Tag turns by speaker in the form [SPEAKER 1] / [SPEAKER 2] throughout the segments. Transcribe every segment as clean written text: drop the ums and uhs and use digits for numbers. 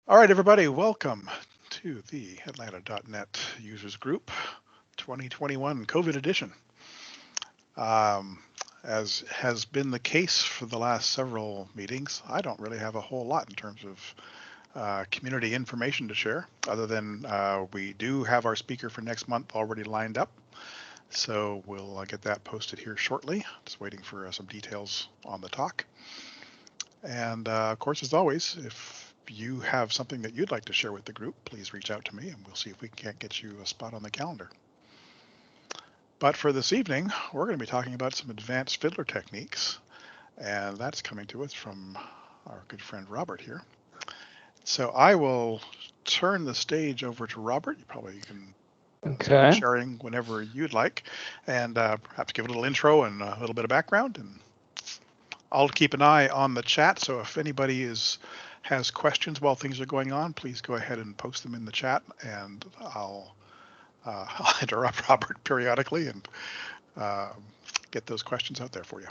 [SPEAKER 1] All right, everybody, welcome to the Atlanta.net Users Group 2021 COVID edition. As has been the case for the last several meetings, I don't really have a whole lot in terms of community information to share, other than we do have our speaker for next month already lined up. So we'll get that posted here shortly. Just waiting for some details on the talk. And of course, as always, if you have something that you'd like to share with the group, please reach out to me and we'll see if we can't get you a spot on the calendar. But for this evening, we're going to be talking about some advanced fiddler techniques, and that's coming to us from our good friend Robert here. So I will turn the stage over to Robert. You probably can start sharing whenever you'd like, and perhaps give a little intro and a little bit of background, and I'll keep an eye on the chat, so if anybody has questions while things are going on, please go ahead and post them in the chat, and I'll interrupt Robert periodically and get those questions out there for you.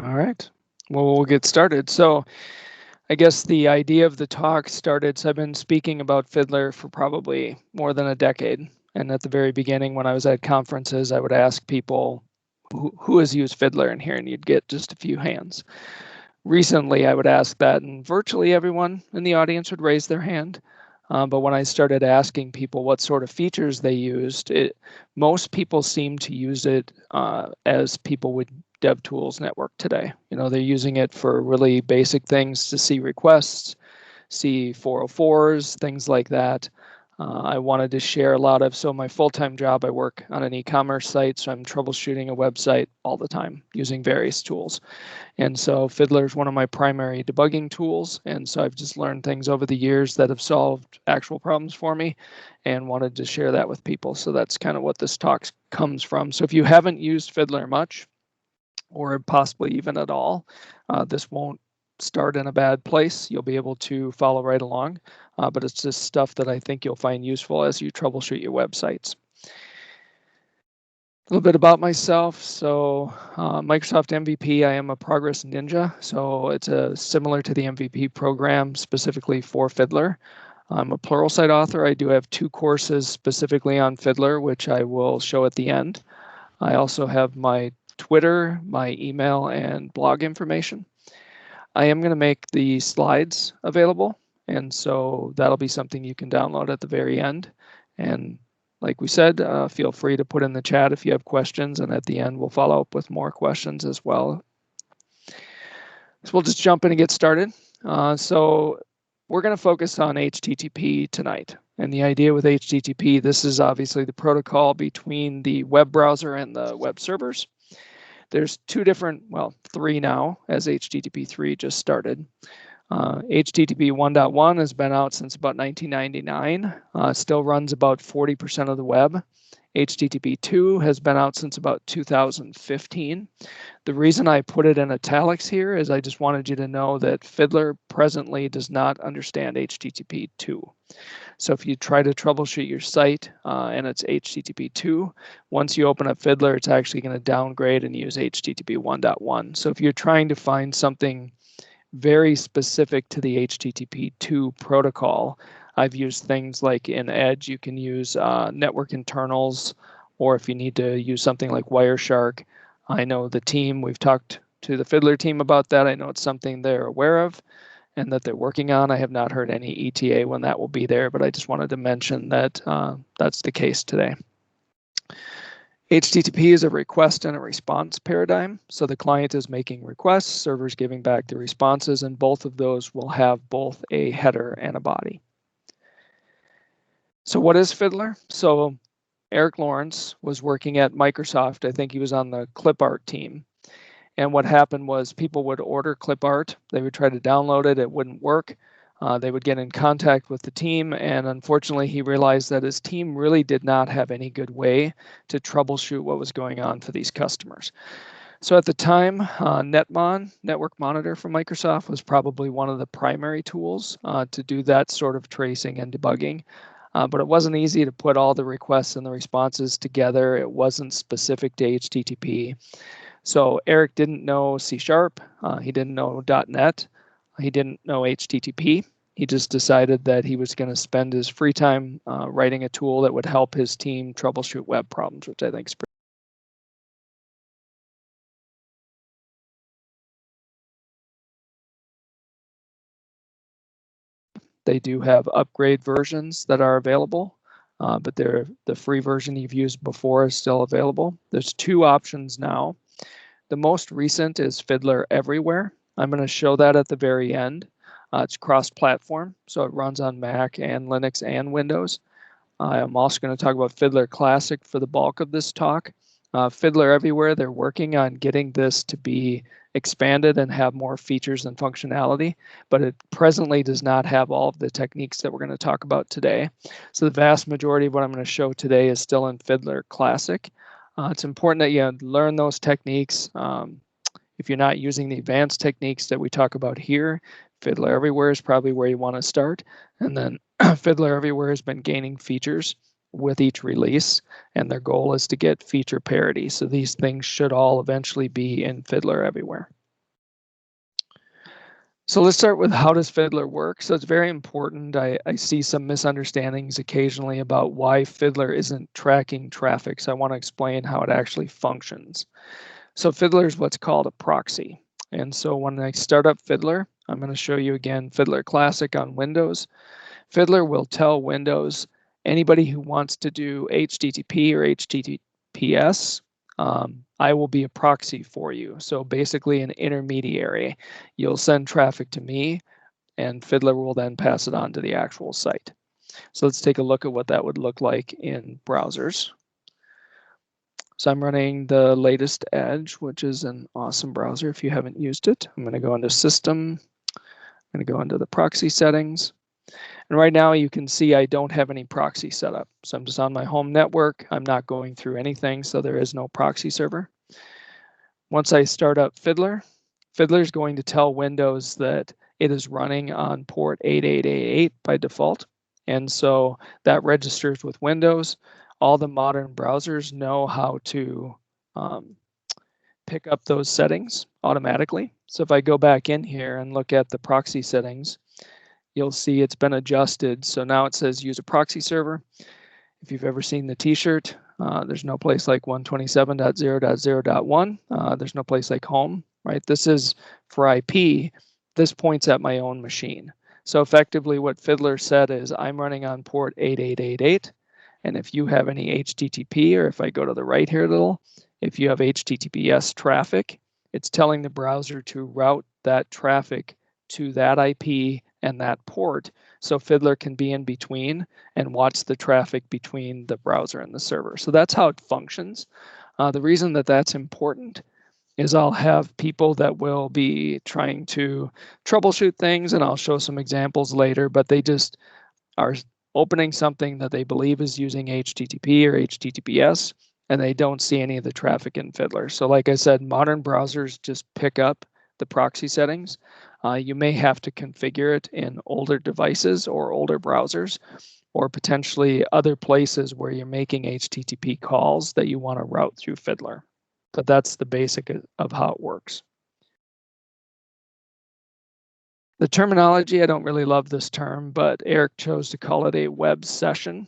[SPEAKER 2] All right. Well, we'll get started. So I guess the idea of the talk started, so I've been speaking about Fiddler for probably more than a decade. And at the very beginning, when I was at conferences, I would ask people, who has used Fiddler in here? And you'd get just a few hands. Recently, I would ask that, and virtually everyone in the audience would raise their hand. But when I started asking people what sort of features they used, most people seem to use it as people would DevTools network today. You know, they're using it for really basic things to see requests, see 404s, things like that. I wanted to share a lot of, so my full-time job, I work on an e-commerce site, so I'm troubleshooting a website all the time using various tools. And so Fiddler is one of my primary debugging tools. And so I've just learned things over the years that have solved actual problems for me and wanted to share that with people. So that's kind of what this talk comes from. So if you haven't used Fiddler much, or possibly even at all, this won't start in a bad place. You'll be able to follow right along, but it's just stuff that I think you'll find useful as you troubleshoot your websites. A little bit about myself. So Microsoft MVP, I am a Progress Ninja. So it's similar to the MVP program specifically for Fiddler. I'm a Pluralsight author. I do have 2 courses specifically on Fiddler, which I will show at the end. I also have my Twitter, my email, and blog information. I am going to make the slides available, and so that'll be something you can download at the very end. And like we said, feel free to put in the chat if you have questions, and at the end we'll follow up with more questions as well. So we'll just jump in and get started. So we're going to focus on HTTP tonight. And the idea with HTTP, this is obviously the protocol between the web browser and the web servers. There's 2 different, well, 3 now, as HTTP 3 just started. HTTP 1.1 has been out since about 1999, still runs about 40% of the web. HTTP 2 has been out since about 2015. The reason I put it in italics here is I just wanted you to know that Fiddler presently does not understand HTTP 2. So if you try to troubleshoot your site and it's HTTP 2, once you open up Fiddler, it's actually going to downgrade and use HTTP 1.1. So if you're trying to find something very specific to the HTTP 2 protocol, I've used things like in Edge, you can use network internals, or if you need to use something like Wireshark. I know the team, we've talked to the Fiddler team about that. I know it's something they're aware of and that they're working on. I have not heard any ETA when that will be there, but I just wanted to mention that that's the case today. HTTP is a request and a response paradigm. So the client is making requests, server's giving back the responses, and both of those will have both a header and a body. So what is Fiddler? So Eric Lawrence was working at Microsoft. I think he was on the clip art team. And what happened was people would order clip art. They would try to download it. It wouldn't work. They would get in contact with the team. And unfortunately, he realized that his team really did not have any good way to troubleshoot what was going on for these customers. So at the time, Netmon, Network Monitor from Microsoft, was probably one of the primary tools to do that sort of tracing and debugging. But it wasn't easy to put all the requests and the responses together. It wasn't specific to HTTP. So Eric didn't know C#, he didn't know .NET, he didn't know HTTP. He just decided that he was going to spend his free time writing a tool that would help his team troubleshoot web problems, which I think is pretty. They do have upgrade versions that are available, but the free version you've used before is still available. There's two options now. The most recent is Fiddler Everywhere. I'm going to show that at the very end. It's cross-platform, so it runs on Mac and Linux and Windows. I'm also going to talk about Fiddler Classic for the bulk of this talk. Fiddler Everywhere, they're working on getting this to be expanded and have more features and functionality, but it presently does not have all of the techniques that we're going to talk about today. So the vast majority of what I'm going to show today is still in Fiddler Classic. It's important that you learn those techniques. If you're not using the advanced techniques that we talk about here, Fiddler Everywhere is probably where you want to start. And then Fiddler Everywhere has been gaining features with each release, and their goal is to get feature parity. So these things should all eventually be in Fiddler Everywhere. So let's start with how does Fiddler work? So it's very important. I see some misunderstandings occasionally about why Fiddler isn't tracking traffic. So I want to explain how it actually functions. So Fiddler is what's called a proxy. And so when I start up Fiddler, I'm going to show you again Fiddler Classic on Windows. Fiddler will tell Windows anybody who wants to do HTTP or HTTPS, I will be a proxy for you. So basically an intermediary. You'll send traffic to me and Fiddler will then pass it on to the actual site. So let's take a look at what that would look like in browsers. So I'm running the latest Edge, which is an awesome browser if you haven't used it. I'm going to go into System. I'm going to go into the proxy settings. And right now you can see I don't have any proxy set up. So I'm just on my home network. I'm not going through anything, so there is no proxy server. Once I start up Fiddler, Fiddler is going to tell Windows that it is running on port 8888 by default. And so that registers with Windows. All the modern browsers know how to pick up those settings automatically. So if I go back in here and look at the proxy settings, you'll see it's been adjusted. So now it says use a proxy server. If you've ever seen the t-shirt, there's no place like 127.0.0.1. There's no place like home, right? This is for IP. This points at my own machine. So effectively what Fiddler said is I'm running on port 8888. And if you have any HTTP, or if I go to the right here a little, if you have HTTPS traffic, it's telling the browser to route that traffic to that IP and that port, so Fiddler can be in between and watch the traffic between the browser and the server. So that's how it functions. The reason that that's important is I'll have people that will be trying to troubleshoot things, and I'll show some examples later, but they just are opening something that they believe is using HTTP or HTTPS, and they don't see any of the traffic in Fiddler. So like I said, modern browsers just pick up the proxy settings. You may have to configure it in older devices or older browsers, or potentially other places where you're making HTTP calls that you want to route through Fiddler. But that's the basic of how it works. The terminology, I don't really love this term, but Eric chose to call it a web session.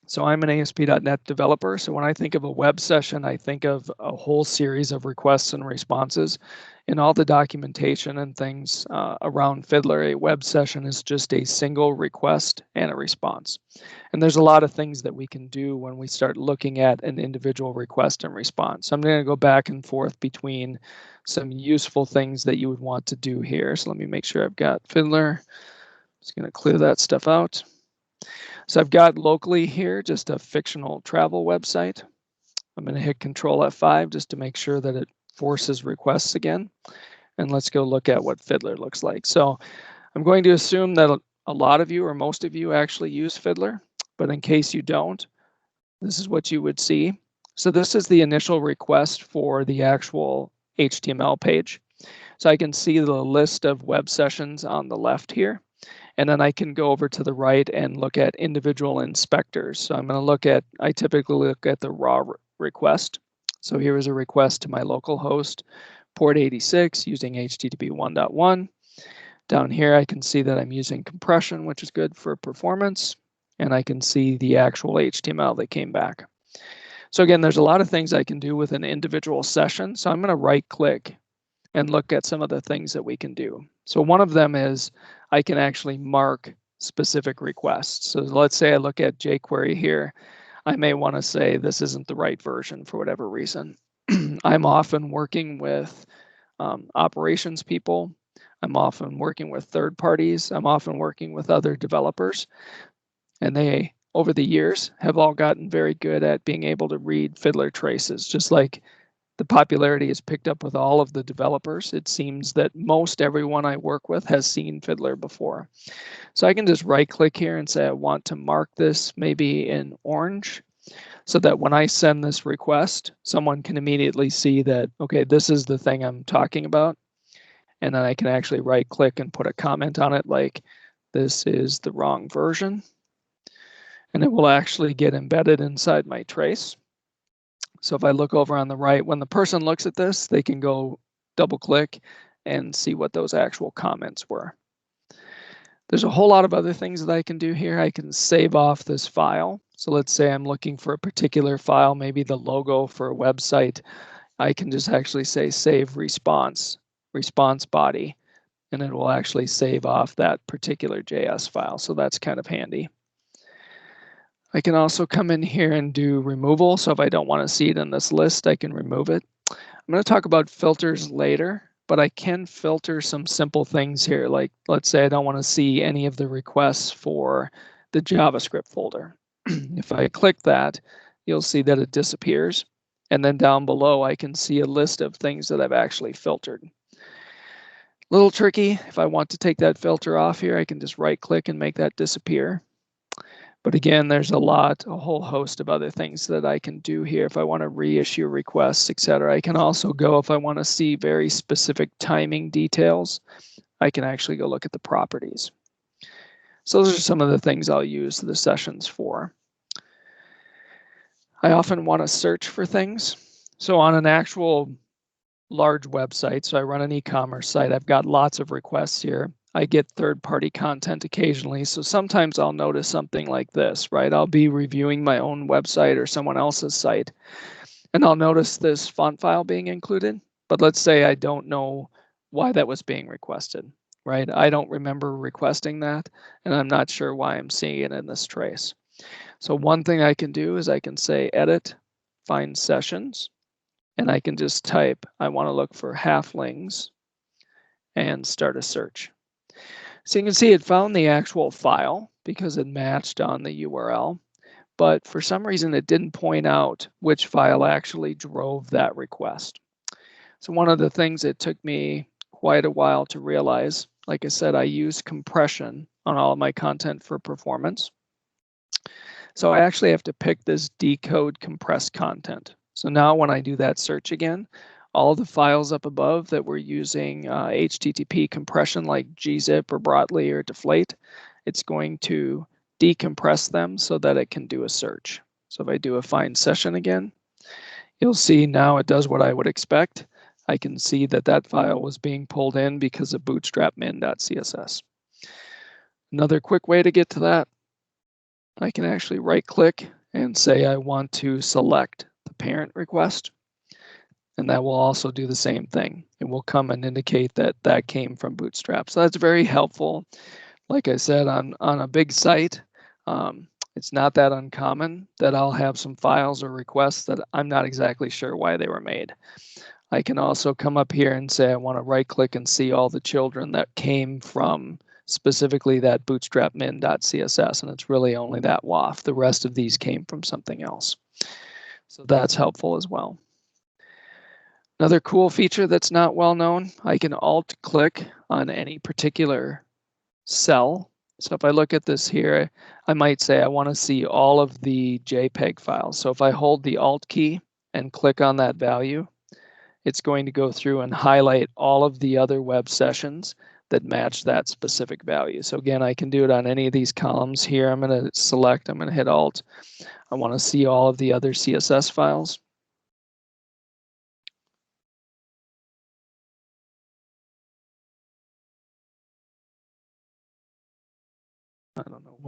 [SPEAKER 2] So I'm an ASP.NET developer. So when I think of a web session, I think of a whole series of requests and responses. In all the documentation and things around Fiddler, a web session is just a single request and a response. And there's a lot of things that we can do when we start looking at an individual request and response. So I'm going to go back and forth between some useful things that you would want to do here. So let me make sure I've got Fiddler. Just going to clear that stuff out. So I've got locally here just a fictional travel website. I'm going to hit Control F5 just to make sure that it forces requests again. And let's go look at what Fiddler looks like. So I'm going to assume that a lot of you or most of you actually use Fiddler, but in case you don't, this is what you would see. So this is the initial request for the actual HTML page. So I can see the list of web sessions on the left here. And then I can go over to the right and look at individual inspectors. So I'm going to look at, I typically look at the raw request. So here is a request to my local host, port 86 using HTTP 1.1. Down here, I can see that I'm using compression, which is good for performance, and I can see the actual HTML that came back. So again, there's a lot of things I can do with an individual session. So I'm going to right-click and look at some of the things that we can do. So one of them is I can actually mark specific requests. So let's say I look at jQuery here. I may want to say this isn't the right version for whatever reason. I'm often working with operations people. I'm often working with third parties. I'm often working with other developers. And they, over the years, have all gotten very good at being able to read Fiddler traces. Just like the popularity is picked up with all of the developers, it seems that most everyone I work with has seen Fiddler before. So I can just right-click here and say I want to mark this maybe in orange, so that when I send this request, someone can immediately see that, okay, this is the thing I'm talking about. And then I can actually right-click and put a comment on it like, this is the wrong version. And it will actually get embedded inside my trace. So if I look over on the right, when the person looks at this, they can go double-click and see what those actual comments were. There's a whole lot of other things that I can do here. I can save off this file. So let's say I'm looking for a particular file, maybe the logo for a website. I can just actually say save response body, and it will actually save off that particular JS file. So that's kind of handy. I can also come in here and do removal. So if I don't want to see it in this list, I can remove it. I'm going to talk about filters later, but I can filter some simple things here. Like, let's say I don't want to see any of the requests for the JavaScript folder. If I click that, you'll see that it disappears. And then down below, I can see a list of things that I've actually filtered. A little tricky. If I want to take that filter off here, I can just right-click and make that disappear. But again, there's a whole host of other things that I can do here. If I want to reissue requests, etc. I can also go, if I want to see very specific timing details, I can actually go look at the properties. So those are some of the things I'll use the sessions for. I often want to search for things. So on an actual large website, so I run an e-commerce site, I've got lots of requests here. I get third-party content occasionally, so sometimes I'll notice something like this, right? I'll be reviewing my own website or someone else's site, and I'll notice this font file being included, but let's say I don't know why that was being requested, right? I don't remember requesting that, and I'm not sure why I'm seeing it in this trace. So one thing I can do is I can say edit, find sessions, and I can just type, I want to look for halflings and start a search. So you can see it found the actual file because it matched on the URL, but for some reason it didn't point out which file actually drove that request. So one of the things it took me quite a while to realize, like I said, I use compression on all of my content for performance. So I actually have to pick this decode compressed content. So now when I do that search again, all the files up above that we're using HTTP compression like gzip or Brotli or Deflate, it's going to decompress them so that it can do a search. So if I do a find session again, you'll see now it does what I would expect. I can see that that file was being pulled in because of bootstrap min.css. Another quick way to get to that, I can actually right-click and say I want to select the parent request, and that will also do the same thing. It will come and indicate that that came from Bootstrap. So that's very helpful. Like I said, on a big site, it's not that uncommon that I'll have some files or requests that I'm not exactly sure why they were made. I can also come up here and say I want to right-click and see all the children that came from specifically that bootstrap min.css, and it's really only that WAF. The rest of these came from something else. So that's helpful as well. Another cool feature that's not well known, I can alt-click on any particular cell. So if I look at this here, I might say I want to see all of the JPEG files. So if I hold the Alt key and click on that value, it's going to go through and highlight all of the other web sessions that match that specific value. So again, I can do it on any of these columns here. I'm going to select, I'm going to hit Alt. I want to see all of the other CSS files.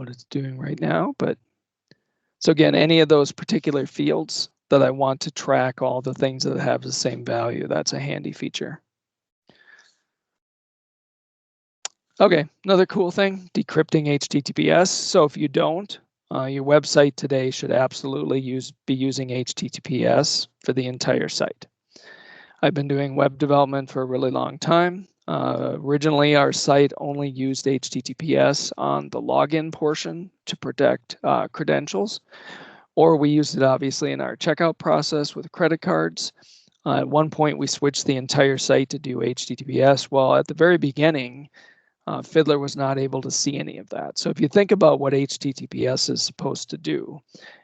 [SPEAKER 2] what it's doing right now, but so again, any of those particular fields that I want to track all the things that have the same value, that's a handy feature. Okay, another cool thing, decrypting HTTPS. So if you don't, your website today should absolutely be using HTTPS for the entire site. I've been doing web development for a really long time. Originally, our site only used HTTPS on the login portion to protect credentials, or we used it obviously in our checkout process with credit cards. At one point, we switched the entire site to do HTTPS. Well, at the very beginning, Fiddler was not able to see any of that. So if you think about what HTTPS is supposed to do,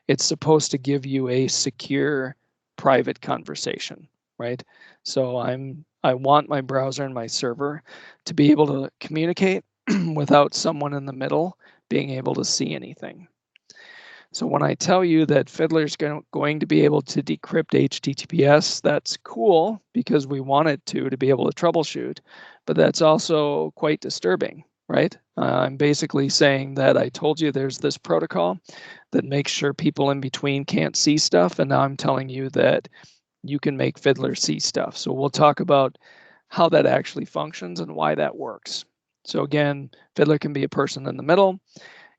[SPEAKER 2] it's supposed to give you a secure private conversation, right? So I want my browser and my server to be able to communicate without someone in the middle being able to see anything. So when I tell you that Fiddler's going to be able to decrypt HTTPS, that's cool because we want it to be able to troubleshoot, but that's also quite disturbing, right? I'm basically saying that I told you there's this protocol that makes sure people in between can't see stuff, and now I'm telling you that you can make Fiddler see stuff. So we'll talk about how that actually functions and why that works. So again, Fiddler can be a person in the middle.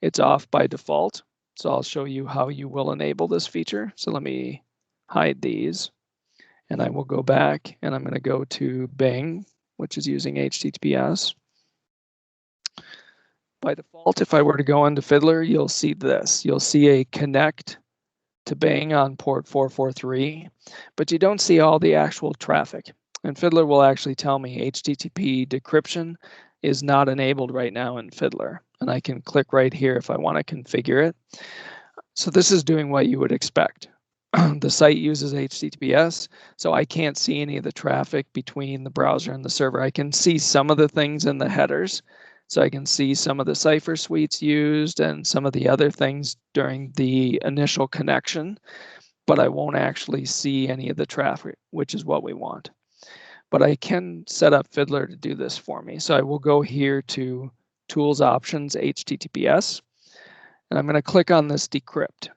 [SPEAKER 2] It's off by default. So I'll show you how you will enable this feature. So let me hide these and I will go back and I'm going to go to Bing, which is using HTTPS. By default, if I were to go into Fiddler, you'll see this. You'll see a connect to Bing on port 443, but you don't see all the actual traffic. And Fiddler will actually tell me HTTP decryption is not enabled right now in Fiddler. And I can click right here if I want to configure it. So this is doing what you would expect. The site uses HTTPS, so I can't see any of the traffic between the browser and the server. I can see some of the things in the headers. So I can see some of the cipher suites used and some of the other things during the initial connection, but I won't actually see any of the traffic, which is what we want. But I can set up Fiddler to do this for me. So I will go here to Tools Options HTTPS, and I'm going to click on this decrypt.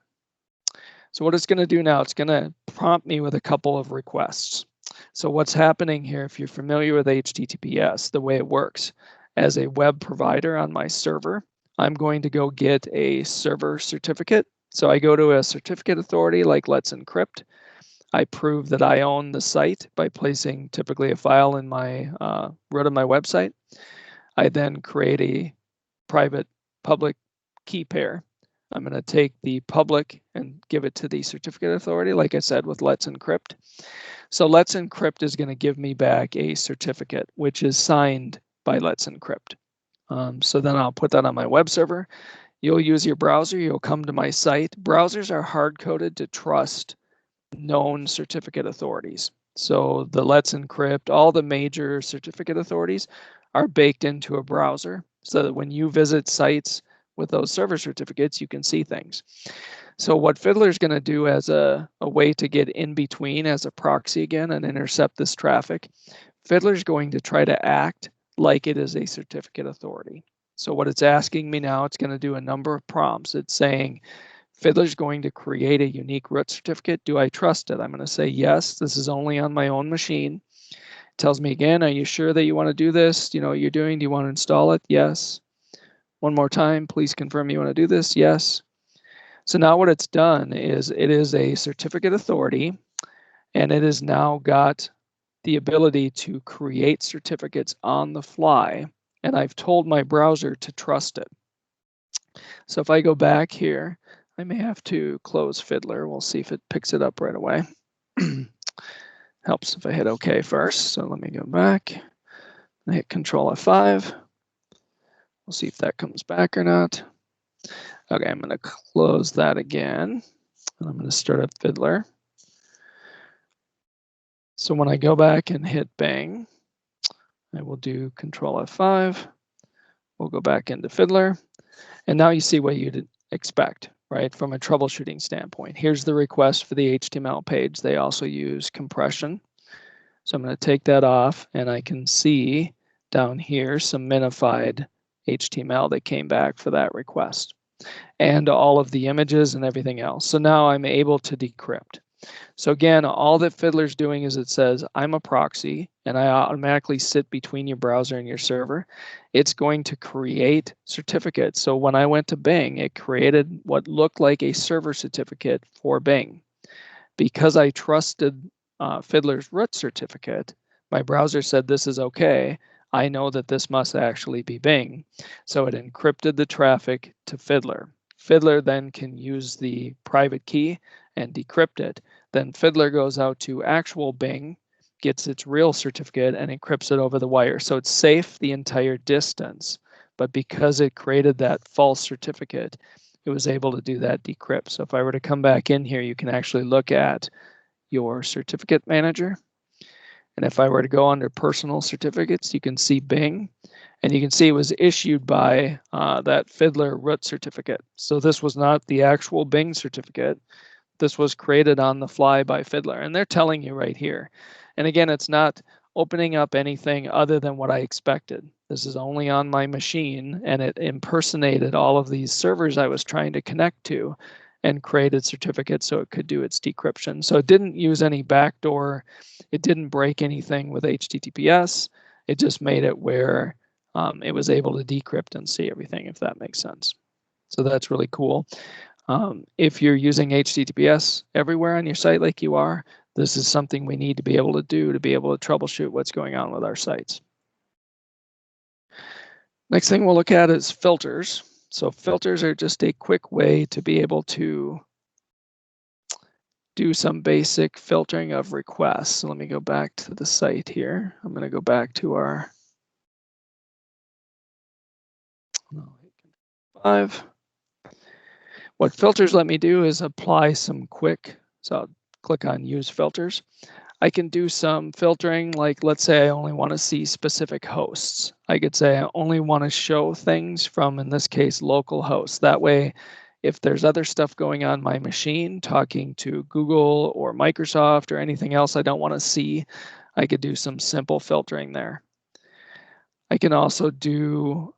[SPEAKER 2] So what it's going to do now, it's going to prompt me with a couple of requests. So what's happening here, if you're familiar with HTTPS, the way it works, as a web provider on my server, I'm going to go get a server certificate. So I go to a certificate authority like Let's Encrypt. I prove that I own the site by placing typically a file in my root of my website. I then create a private public key pair. I'm going to take the public and give it to the certificate authority, like I said, with Let's Encrypt. So Let's Encrypt is going to give me back a certificate, which is signed by Let's Encrypt. So then I'll put that on my web server. You'll use your browser. You'll come to my site. Browsers are hard-coded to trust known certificate authorities. So the Let's Encrypt, all the major certificate authorities are baked into a browser so that when you visit sites with those server certificates, you can see things. So what Fiddler is going to do as a way to get in between as a proxy again and intercept this traffic, Fiddler is going to try to act like it is a certificate authority. So what it's asking me now, it's going to do a number of prompts. It's saying, Fiddler's going to create a unique root certificate. Do I trust it? I'm going to say yes. This is only on my own machine. It tells me again, are you sure that you want to do this? You know what you're doing? Do you want to install it? Yes. One more time, please confirm you want to do this. Yes. So now what it's done is it is a certificate authority, and it has now got the ability to create certificates on the fly. And I've told my browser to trust it. So if I go back here, I may have to close Fiddler. We'll see if it picks it up right away. Helps if I hit OK first. So let me go back. I hit Control F5. We'll see if that comes back or not. Okay, I'm going to close that again. And I'm going to start up Fiddler. So when I go back and hit Bang, I will do Control F5. We'll go back into Fiddler. And now you see what you'd expect, right, from a troubleshooting standpoint. Here's the request for the HTML page. They also use compression. So I'm going to take that off, and I can see down here some minified HTML that came back for that request. and all of the images and everything else. So now I'm able to decrypt. So again, all that Fiddler's doing is it says, I'm a proxy, and I automatically sit between your browser and your server. It's going to create certificates. So when I went to Bing, it created what looked like a server certificate for Bing. Because I trusted Fiddler's root certificate, my browser said this is okay. I know that this must actually be Bing. So it encrypted the traffic to Fiddler. Fiddler then can use the private key and decrypt it. Then Fiddler goes out to actual Bing, gets its real certificate, and encrypts it over the wire. So it's safe the entire distance. But because it created that false certificate, it was able to do that decrypt. So if I were to come back in here, you can actually look at your certificate manager. And if I were to go under personal certificates, you can see Bing, and you can see it was issued by that Fiddler root certificate. So this was not the actual Bing certificate. This was created on the fly by Fiddler, and they're telling you right here. And again, it's not opening up anything other than what I expected. This is only on my machine, and it impersonated all of these servers I was trying to connect to and created certificates so it could do its decryption. So it didn't use any backdoor. It didn't break anything with HTTPS. It just made it where it was able to decrypt and see everything, if that makes sense. So that's really cool. If you're using HTTPS everywhere on your site like you are, this is something we need to be able to do to be able to troubleshoot what's going on with our sites. Next thing we'll look at is filters. So filters are just a quick way to be able to do some basic filtering of requests. So let me go back to the site here. I'm going to go back to our 5. What filters let me do is apply some quick, so I'll click on use filters. I can do some filtering, like let's say I only want to see specific hosts. I could say I only want to show things from, in this case, local hosts. That way, if there's other stuff going on my machine, talking to Google or Microsoft or anything else I don't want to see, I could do some simple filtering there. I can also do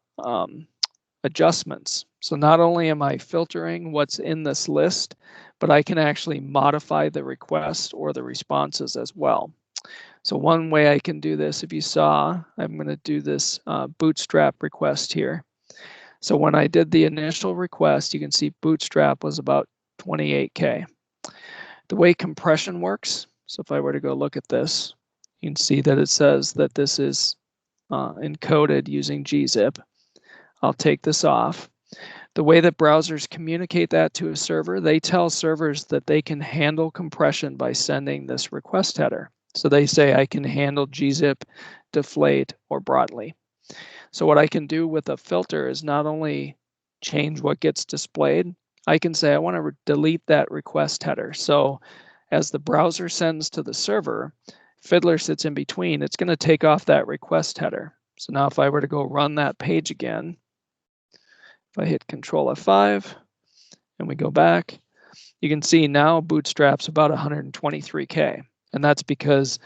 [SPEAKER 2] adjustments. So not only am I filtering what's in this list, but I can actually modify the request or the responses as well. So one way I can do this, if you saw, I'm going to do this Bootstrap request here. So when I did the initial request, you can see Bootstrap was about 28K. The way compression works, so if I were to go look at this, you can see that it says that this is encoded using gzip. I'll take this off. The way that browsers communicate that to a server, they tell servers that they can handle compression by sending this request header. So they say I can handle gzip, deflate, or broadly. So what I can do with a filter is not only change what gets displayed, I can say I want to delete that request header. So as the browser sends to the server, Fiddler sits in between. It's going to take off that request header. So now if I were to go run that page again, if I hit Control F5 and we go back, you can see now Bootstrap's about 123K. And that's because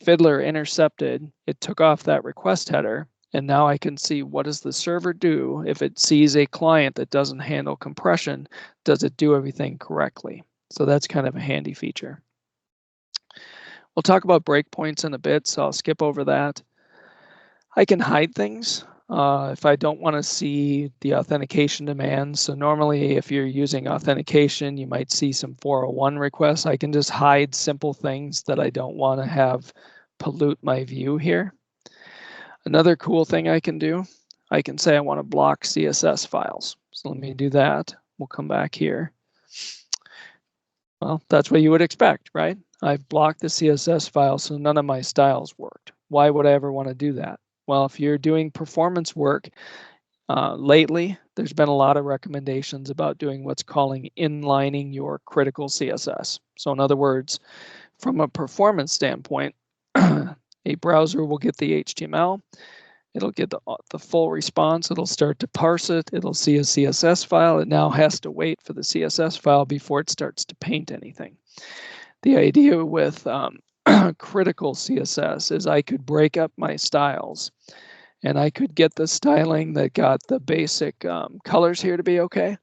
[SPEAKER 2] Fiddler intercepted, it took off that request header, and now I can see what does the server do if it sees a client that doesn't handle compression, does it do everything correctly? So that's kind of a handy feature. We'll talk about breakpoints in a bit, so I'll skip over that. I can hide things. If I don't want to see the authentication demands, so normally if you're using authentication, you might see some 401 requests. I can just hide simple things that I don't want to have pollute my view here. Another cool thing I can do, I can say I want to block CSS files. So let me do that. We'll come back here. Well, that's what you would expect, right? I've blocked the CSS file, so none of my styles worked. Why would I ever want to do that? Well, if you're doing performance work, lately, there's been a lot of recommendations about doing what's calling inlining your critical CSS. So in other words, from a performance standpoint, a browser will get the HTML, it'll get the full response, it'll start to parse it, it'll see a CSS file, it now has to wait for the CSS file before it starts to paint anything. The idea with critical CSS is I could break up my styles and I could get the styling that got the basic colors here to be okay.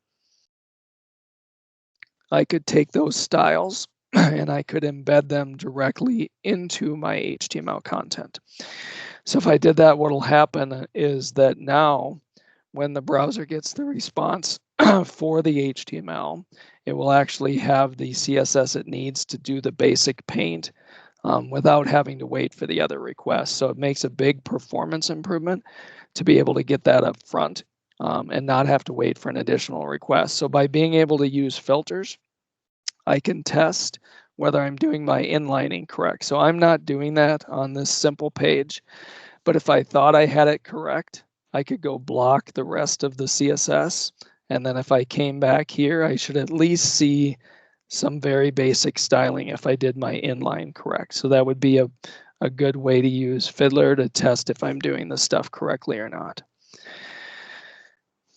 [SPEAKER 2] I could take those styles and I could embed them directly into my HTML content. So if I did that, what'll happen is that now when the browser gets the response for the HTML, it will actually have the CSS it needs to do the basic paint without having to wait for the other requests. So it makes a big performance improvement to be able to get that up front and not have to wait for an additional request. So by being able to use filters, I can test whether I'm doing my inlining correct. So I'm not doing that on this simple page, but if I thought I had it correct, I could go block the rest of the CSS. And then if I came back here, I should at least see some very basic styling if I did my inline correct. So that would be a good way to use Fiddler to test if I'm doing the stuff correctly or not.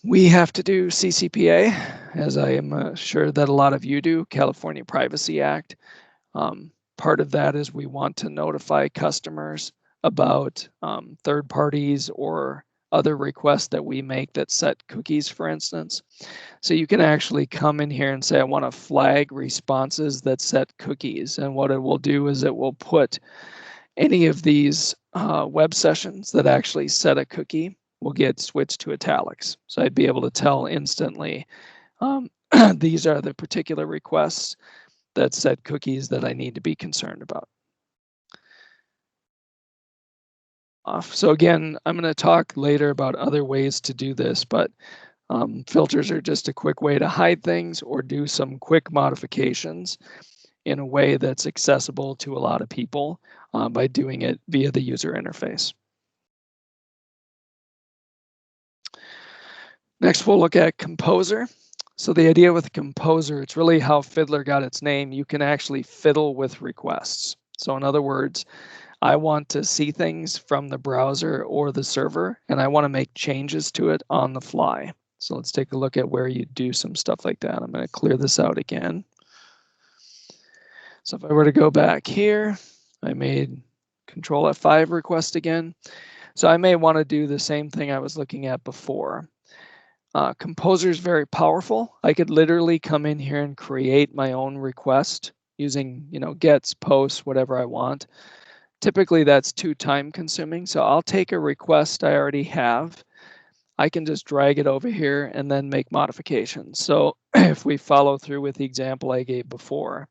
[SPEAKER 2] We have to do CCPA, as I am sure that a lot of you do, California Privacy Act. Part of that is we want to notify customers about third parties or other requests that we make that set cookies, for instance. So you can actually come in here and say, I want to flag responses that set cookies. And what it will do is it will put any of these web sessions that actually set a cookie will get switched to italics. So I'd be able to tell instantly, these are the particular requests that set cookies that I need to be concerned about. So again, I'm going to talk later about other ways to do this, but filters are just a quick way to hide things or do some quick modifications in a way that's accessible to a lot of people by doing it via the user interface. Next, we'll look at Composer. So the idea with Composer, it's really how Fiddler got its name. You can actually fiddle with requests. So in other words, I want to see things from the browser or the server, and I want to make changes to it on the fly. So let's take a look at where you do some stuff like that. I'm going to clear this out again. So if I were to go back here, I made Control F5 request again. So I may want to do the same thing I was looking at before. Composer is very powerful. I could literally come in here and create my own request using, gets, posts, whatever I want. Typically that's too time consuming. So I'll take a request I already have. I can just drag it over here and then make modifications. So if we follow through with the example I gave before,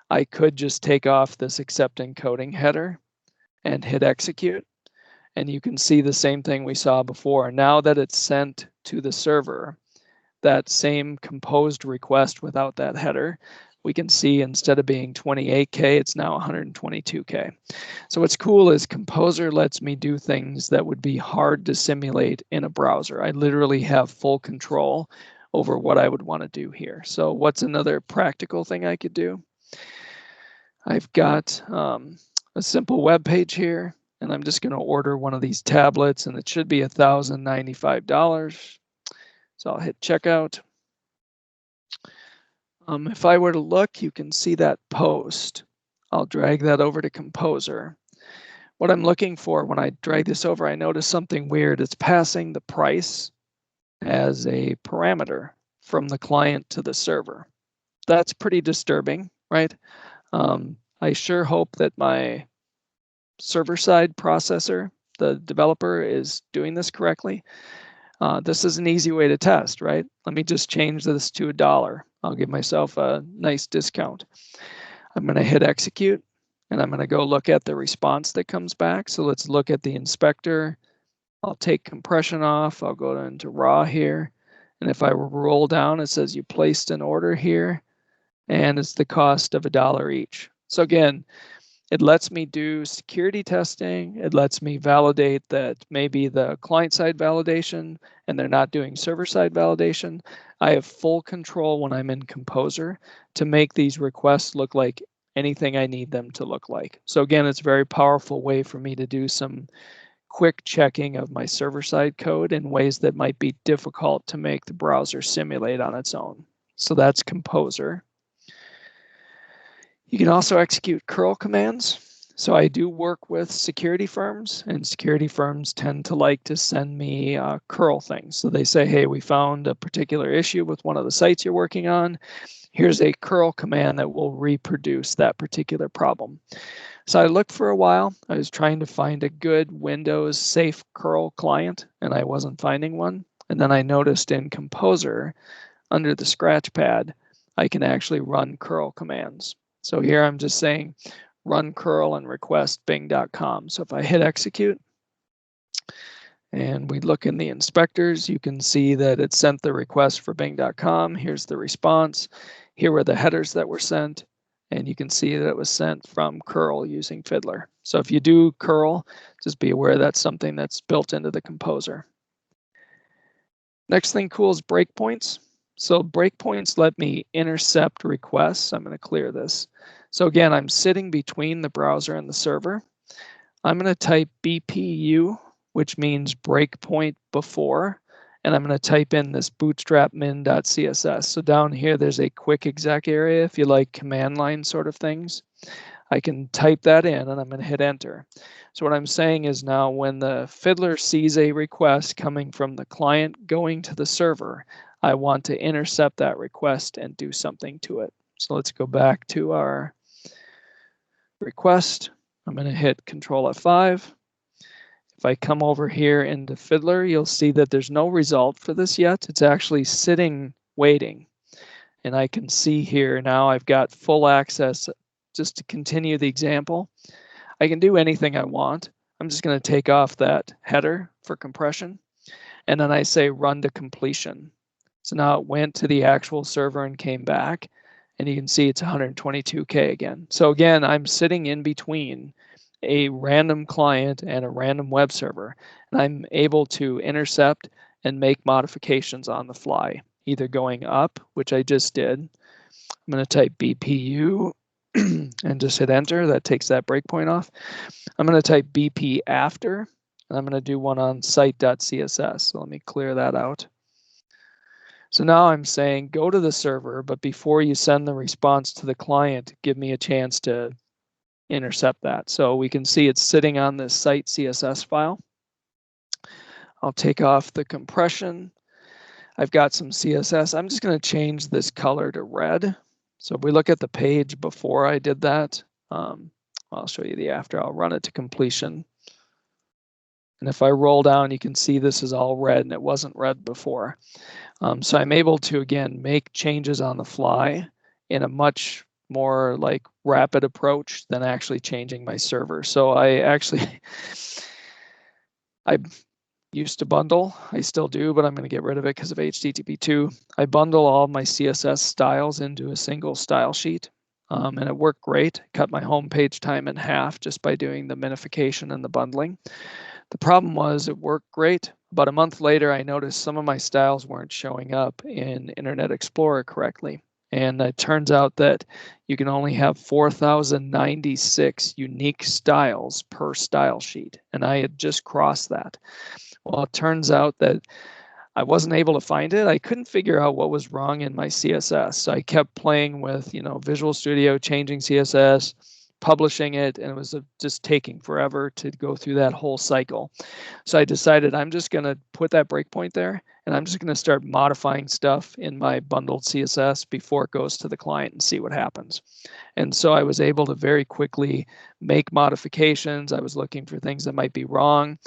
[SPEAKER 2] I could just take off this accept encoding header and hit execute. And you can see the same thing we saw before. Now that it's sent to the server, that same composed request without that header, we can see instead of being 28K, it's now 122K. So what's cool is Composer lets me do things that would be hard to simulate in a browser. I literally have full control over what I would want to do here. So what's another practical thing I could do? I've got a simple web page here, and I'm just going to order one of these tablets, and it should be $1,095. So I'll hit checkout. If I were to look, you can see that post. I'll drag that over to Composer. What I'm looking for when I drag this over, I notice something weird. It's passing the price as a parameter from the client to the server. That's pretty disturbing, right? I sure hope that my server-side processor, the developer, is doing this correctly. This is an easy way to test, right? Let me just change this to $1. I'll give myself a nice discount. I'm going to hit execute, and I'm going to go look at the response that comes back. So let's look at the inspector. I'll take compression off. I'll go into raw here. And if I roll down, it says you placed an order here, and it's the cost of $1 each. So again, it lets me do security testing. It lets me validate that maybe the client-side validation and they're not doing server-side validation. I have full control when I'm in Composer to make these requests look like anything I need them to look like. So again, it's a very powerful way for me to do some quick checking of my server-side code in ways that might be difficult to make the browser simulate on its own. So that's Composer. You can also execute curl commands. So I do work with security firms, and security firms tend to like to send me curl things. So they say, hey, we found a particular issue with one of the sites you're working on. Here's a curl command that will reproduce that particular problem. So I looked for a while. I was trying to find a good Windows safe curl client, and I wasn't finding one. And then I noticed in Composer, under the scratch pad, I can actually run curl commands. So here I'm just saying run curl and request bing.com. So if I hit execute and we look in the inspectors, you can see that it sent the request for bing.com. Here's the response. Here were the headers that were sent. And you can see that it was sent from curl using Fiddler. So if you do curl, just be aware that's something that's built into the Composer. Next thing cool is breakpoints. So breakpoints let me intercept requests. I'm going to clear this. So again, I'm sitting between the browser and the server. I'm going to type BPU, which means breakpoint before, and I'm going to type in this bootstrap min.css. So down here, there's a quick exec area if you like command line sort of things. I can type that in and I'm going to hit enter. So what I'm saying is now when the Fiddler sees a request coming from the client going to the server, I want to intercept that request and do something to it. So let's go back to our request. I'm going to hit Control F5. If I come over here into Fiddler, you'll see that there's no result for this yet. It's actually sitting waiting. And I can see here now I've got full access. Just to continue the example, I can do anything I want. I'm just going to take off that header for compression. And then I say run to completion. So now it went to the actual server and came back. And you can see it's 122K again. So again, I'm sitting in between a random client and a random web server. And I'm able to intercept and make modifications on the fly, either going up, which I just did. I'm going to type BPU and just hit enter. That takes that breakpoint off. I'm going to type BP after, and I'm going to do one on site.css. So let me clear that out. So now I'm saying go to the server, but before you send the response to the client, give me a chance to intercept that. So we can see it's sitting on this site CSS file. I'll take off the compression. I've got some CSS. I'm just going to change this color to red. So if we look at the page before I did that, I'll show you the after. I'll run it to completion. And if I roll down, you can see this is all red and it wasn't red before. So I'm able to, again, make changes on the fly in a much more like rapid approach than actually changing my server. So I used to bundle. I still do, but I'm going to get rid of it because of HTTP2. I bundle all my CSS styles into a single style sheet. And it worked great. Cut my home page time in half just by doing the minification and the bundling. The problem was it worked great. About a month later, I noticed some of my styles weren't showing up in Internet Explorer correctly. And it turns out that you can only have 4,096 unique styles per style sheet. And I had just crossed that. Well, it turns out that I wasn't able to find it. I couldn't figure out what was wrong in my CSS. So I kept playing with, Visual Studio, changing CSS, publishing it, and it was just taking forever to go through that whole cycle. So I decided I'm just going to put that breakpoint there, and I'm just going to start modifying stuff in my bundled CSS before it goes to the client and see what happens. And so I was able to very quickly make modifications. I was looking for things that might be wrong.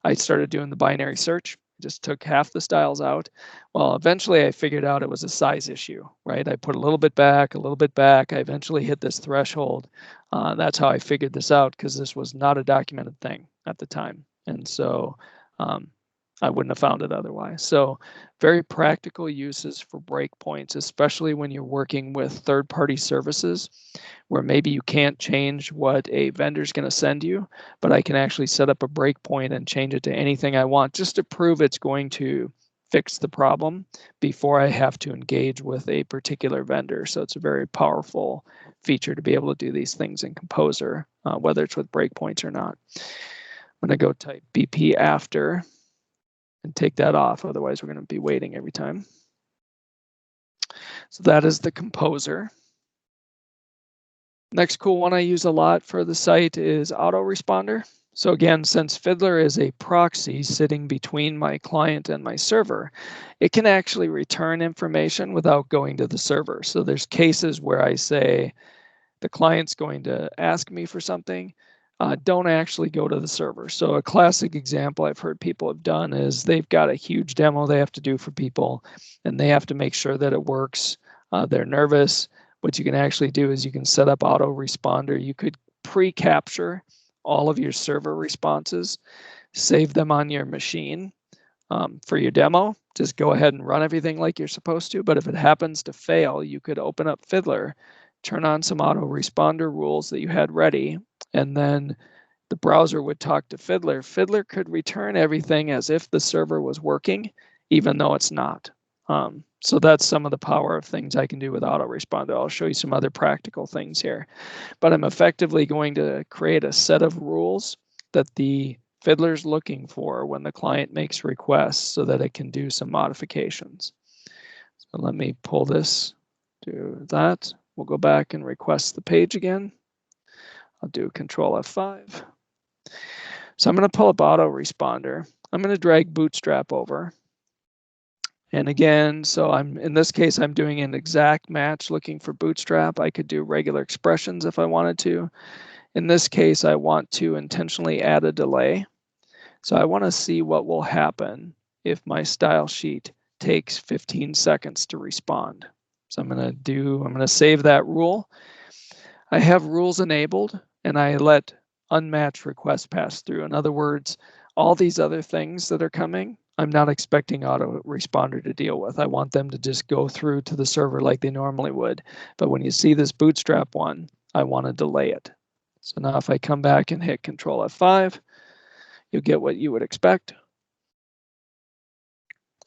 [SPEAKER 2] I started doing the binary search. Just took half the styles out. Well, eventually I figured out it was a size issue, right? I put a little bit back, a little bit back. I eventually hit this threshold. That's how I figured this out, because this was not a documented thing at the time. And so I wouldn't have found it otherwise. So very practical uses for breakpoints, especially when you're working with third-party services where maybe you can't change what a vendor's going to send you, but I can actually set up a breakpoint and change it to anything I want just to prove it's going to fix the problem before I have to engage with a particular vendor. So it's a very powerful feature to be able to do these things in Composer, whether it's with breakpoints or not. I'm going to go type BP after and take that off. Otherwise, we're going to be waiting every time. So that is the Composer. Next cool one I use a lot for the site is autoresponder. So again, since Fiddler is a proxy sitting between my client and my server, it can actually return information without going to the server. So there's cases where I say the client's going to ask me for something, don't actually go to the server. So a classic example I've heard people have done is they've got a huge demo they have to do for people, and they have to make sure that it works. They're nervous. What you can actually do is you can set up autoresponder. You could pre-capture all of your server responses, save them on your machine for your demo. Just go ahead and run everything like you're supposed to. But if it happens to fail, you could open up Fiddler, turn on some autoresponder rules that you had ready, and then the browser would talk to Fiddler. Fiddler could return everything as if the server was working, even though it's not. So that's some of the power of things I can do with autoresponder. I'll show you some other practical things here. But I'm effectively going to create a set of rules that the Fiddler's looking for when the client makes requests so that it can do some modifications. So let me pull this, do that. We'll go back and request the page again. I'll do Control F5. So I'm going to pull up autoresponder. I'm going to drag Bootstrap over. And again, so in this case, I'm doing an exact match looking for Bootstrap. I could do regular expressions if I wanted to. In this case, I want to intentionally add a delay. So I want to see what will happen if my style sheet takes 15 seconds to respond. So I'm going to save that rule. I have rules enabled, and I let unmatched requests pass through. In other words, all these other things that are coming, I'm not expecting autoresponder to deal with. I want them to just go through to the server like they normally would. But when you see this Bootstrap one, I want to delay it. So now if I come back and hit Control F5, you'll get what you would expect.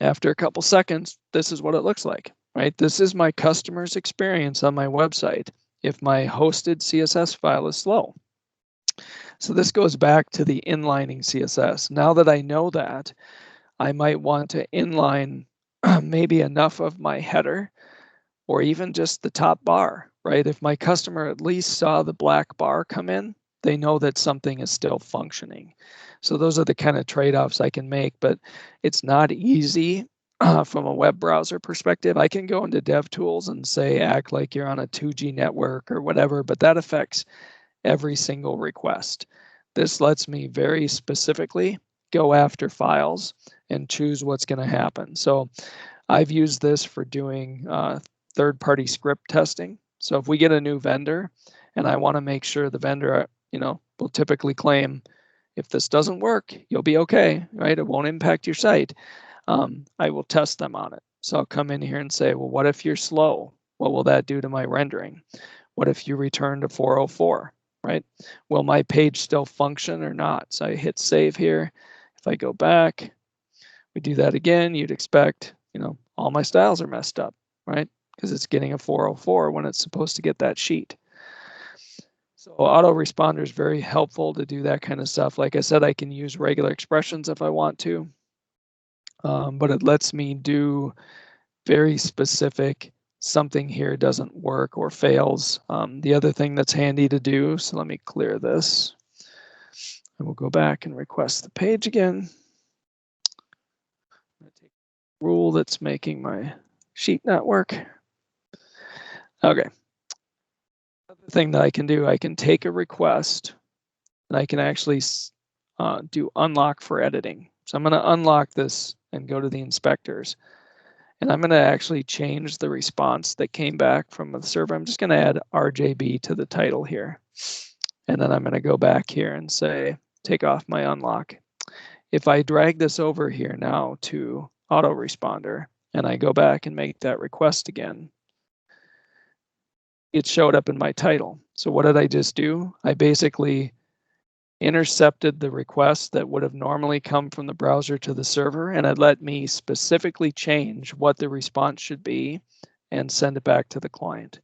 [SPEAKER 2] After a couple seconds, this is what it looks like, right? This is my customer's experience on my website if my hosted CSS file is slow. So this goes back to the inlining CSS. Now that I know that, I might want to inline maybe enough of my header or even just the top bar, right? If my customer at least saw the black bar come in, they know that something is still functioning. So those are the kind of trade-offs I can make, but it's not easy from a web browser perspective. I can go into DevTools and say, act like you're on a 2G network or whatever, but that affects every single request. This lets me very specifically go after files and choose what's going to happen. So I've used this for doing third-party script testing. So if we get a new vendor and I want to make sure the vendor, will typically claim, if this doesn't work, you'll be okay, right? It won't impact your site. I will test them on it. So I'll come in here and say, well, what if you're slow? What will that do to my rendering? What if you return to 404, right? Will my page still function or not? So I hit save here. If I go back, we do that again, you'd expect, all my styles are messed up, right? Because it's getting a 404 when it's supposed to get that sheet. So autoresponder is very helpful to do that kind of stuff. Like I said, I can use regular expressions if I want to, but it lets me do very specific, something here doesn't work or fails. The other thing that's handy to do, so let me clear this. And we'll go back and request the page again. I'm going to take a rule that's making my sheet not work. Okay. Other thing that I can do, I can take a request and I can actually do unlock for editing. So I'm going to unlock this and go to the inspectors. And I'm going to actually change the response that came back from the server. I'm just going to add RJB to the title here. And then I'm going to go back here and say, take off my unlock. If I drag this over here now to autoresponder and I go back and make that request again, it showed up in my title. So what did I just do? I basically intercepted the request that would have normally come from the browser to the server, and it let me specifically change what the response should be and send it back to the client.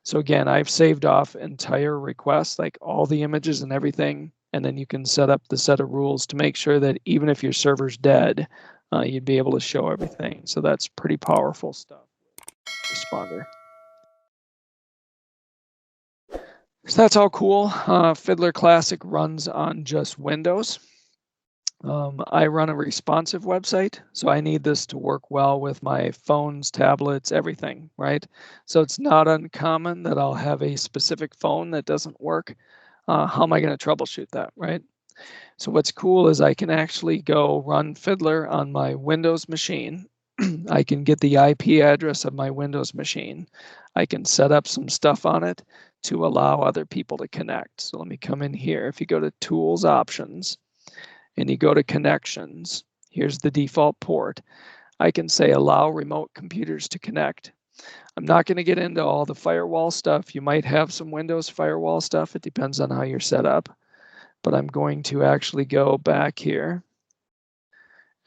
[SPEAKER 2] So again, I've saved off entire requests, like all the images and everything, and then you can set up the set of rules to make sure that even if your server's dead, you'd be able to show everything. So that's pretty powerful stuff. Responder. So that's all cool. Fiddler Classic runs on just Windows. I run a responsive website, so I need this to work well with my phones, tablets, everything, right? So it's not uncommon that I'll have a specific phone that doesn't work. How am I going to troubleshoot that, right? So what's cool is I can actually go run Fiddler on my Windows machine. I can get the IP address of my Windows machine. I can set up some stuff on it to allow other people to connect. So let me come in here. If you go to Tools Options and you go to Connections, here's the default port. I can say allow remote computers to connect. I'm not going to get into all the firewall stuff. You might have some Windows firewall stuff. It depends on how you're set up. But I'm going to actually go back here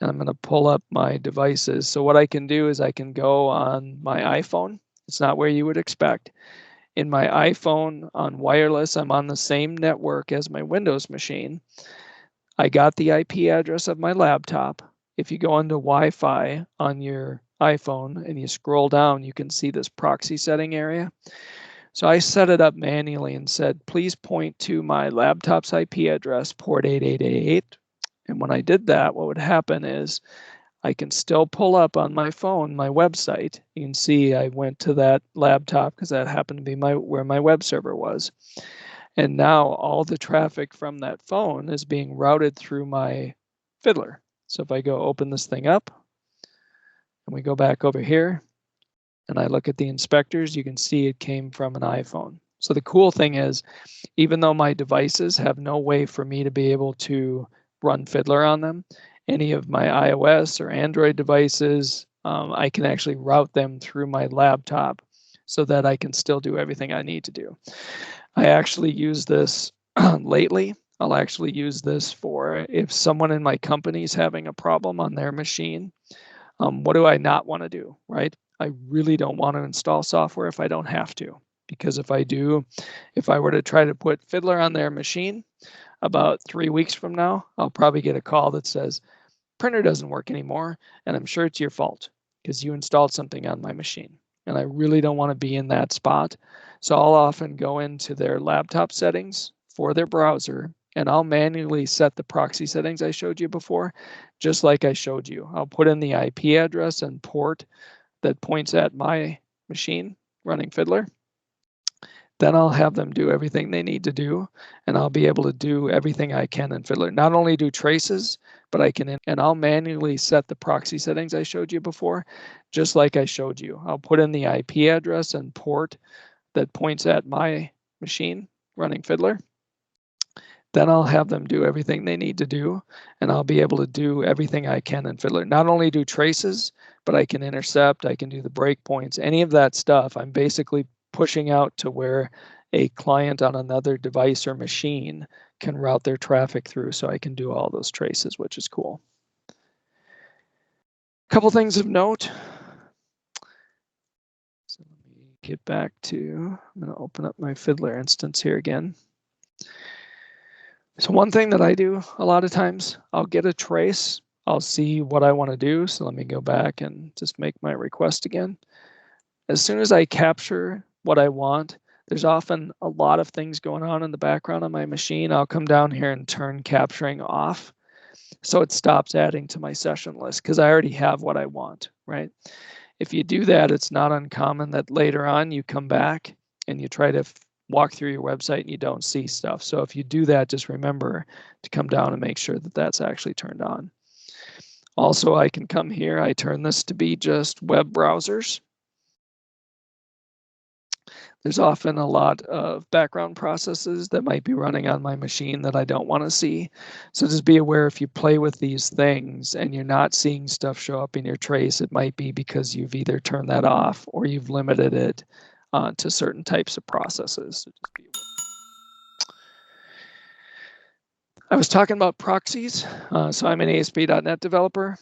[SPEAKER 2] and I'm going to pull up my devices. So what I can do is I can go on my iPhone. It's not where you would expect. In my iPhone on wireless, I'm on the same network as my Windows machine. I got the IP address of my laptop. If you go into Wi-Fi on your iPhone and you scroll down, you can see this proxy setting area. So I set it up manually and said, please point to my laptop's IP address, port 8888. And when I did that, what would happen is I can still pull up on my phone my website. You can see I went to that laptop because that happened to be where my web server was. And now all the traffic from that phone is being routed through my Fiddler. So if I go open this thing up and we go back over here, and I look at the inspectors, you can see it came from an iPhone. So the cool thing is, even though my devices have no way for me to be able to run Fiddler on them, any of my iOS or Android devices, I can actually route them through my laptop so that I can still do everything I need to do. I actually use this lately. I'll actually use this for if someone in my company is having a problem on their machine. What do I not want to do, right? I really don't want to install software if I don't have to, because if I do, if I were to try to put Fiddler on their machine about 3 weeks from now, I'll probably get a call that says, printer doesn't work anymore, and I'm sure it's your fault because you installed something on my machine. And I really don't want to be in that spot. So I'll often go into their laptop settings for their browser, and I'll manually set the proxy settings I showed you before, just like I showed you. I'll put in the IP address and port that points at my machine running Fiddler. Then I'll have them do everything they need to do, and I'll be able to do everything I can in Fiddler. Not only do traces, but I can, and I'll manually set the proxy settings I showed you before, just like I showed you. I'll put in the IP address and port that points at my machine running Fiddler. Then I'll have them do everything they need to do, and I'll be able to do everything I can in Fiddler. Not only do traces, but I can intercept, I can do the breakpoints, any of that stuff. I'm basically pushing out to where a client on another device or machine can route their traffic through, so I can do all those traces, which is cool. A couple things of note. So let me get back to, I'm going to open up my Fiddler instance here again. So one thing that I do a lot of times, I'll get a trace, I'll see what I want to do. So let me go back and just make my request again. As soon as I capture what I want, there's often a lot of things going on in the background on my machine. I'll come down here and turn capturing off, so it stops adding to my session list because I already have what I want, right? If you do that, it's not uncommon that later on you come back and you try to walk through your website and you don't see stuff. So if you do that, just remember to come down and make sure that that's actually turned on. Also, I can come here, I turn this to be just web browsers. There's often a lot of background processes that might be running on my machine that I don't want to see. So just be aware if you play with these things and you're not seeing stuff show up in your trace, it might be because you've either turned that off or you've limited it to certain types of processes. So just be aware. I was talking about proxies. So I'm an ASP.NET developer.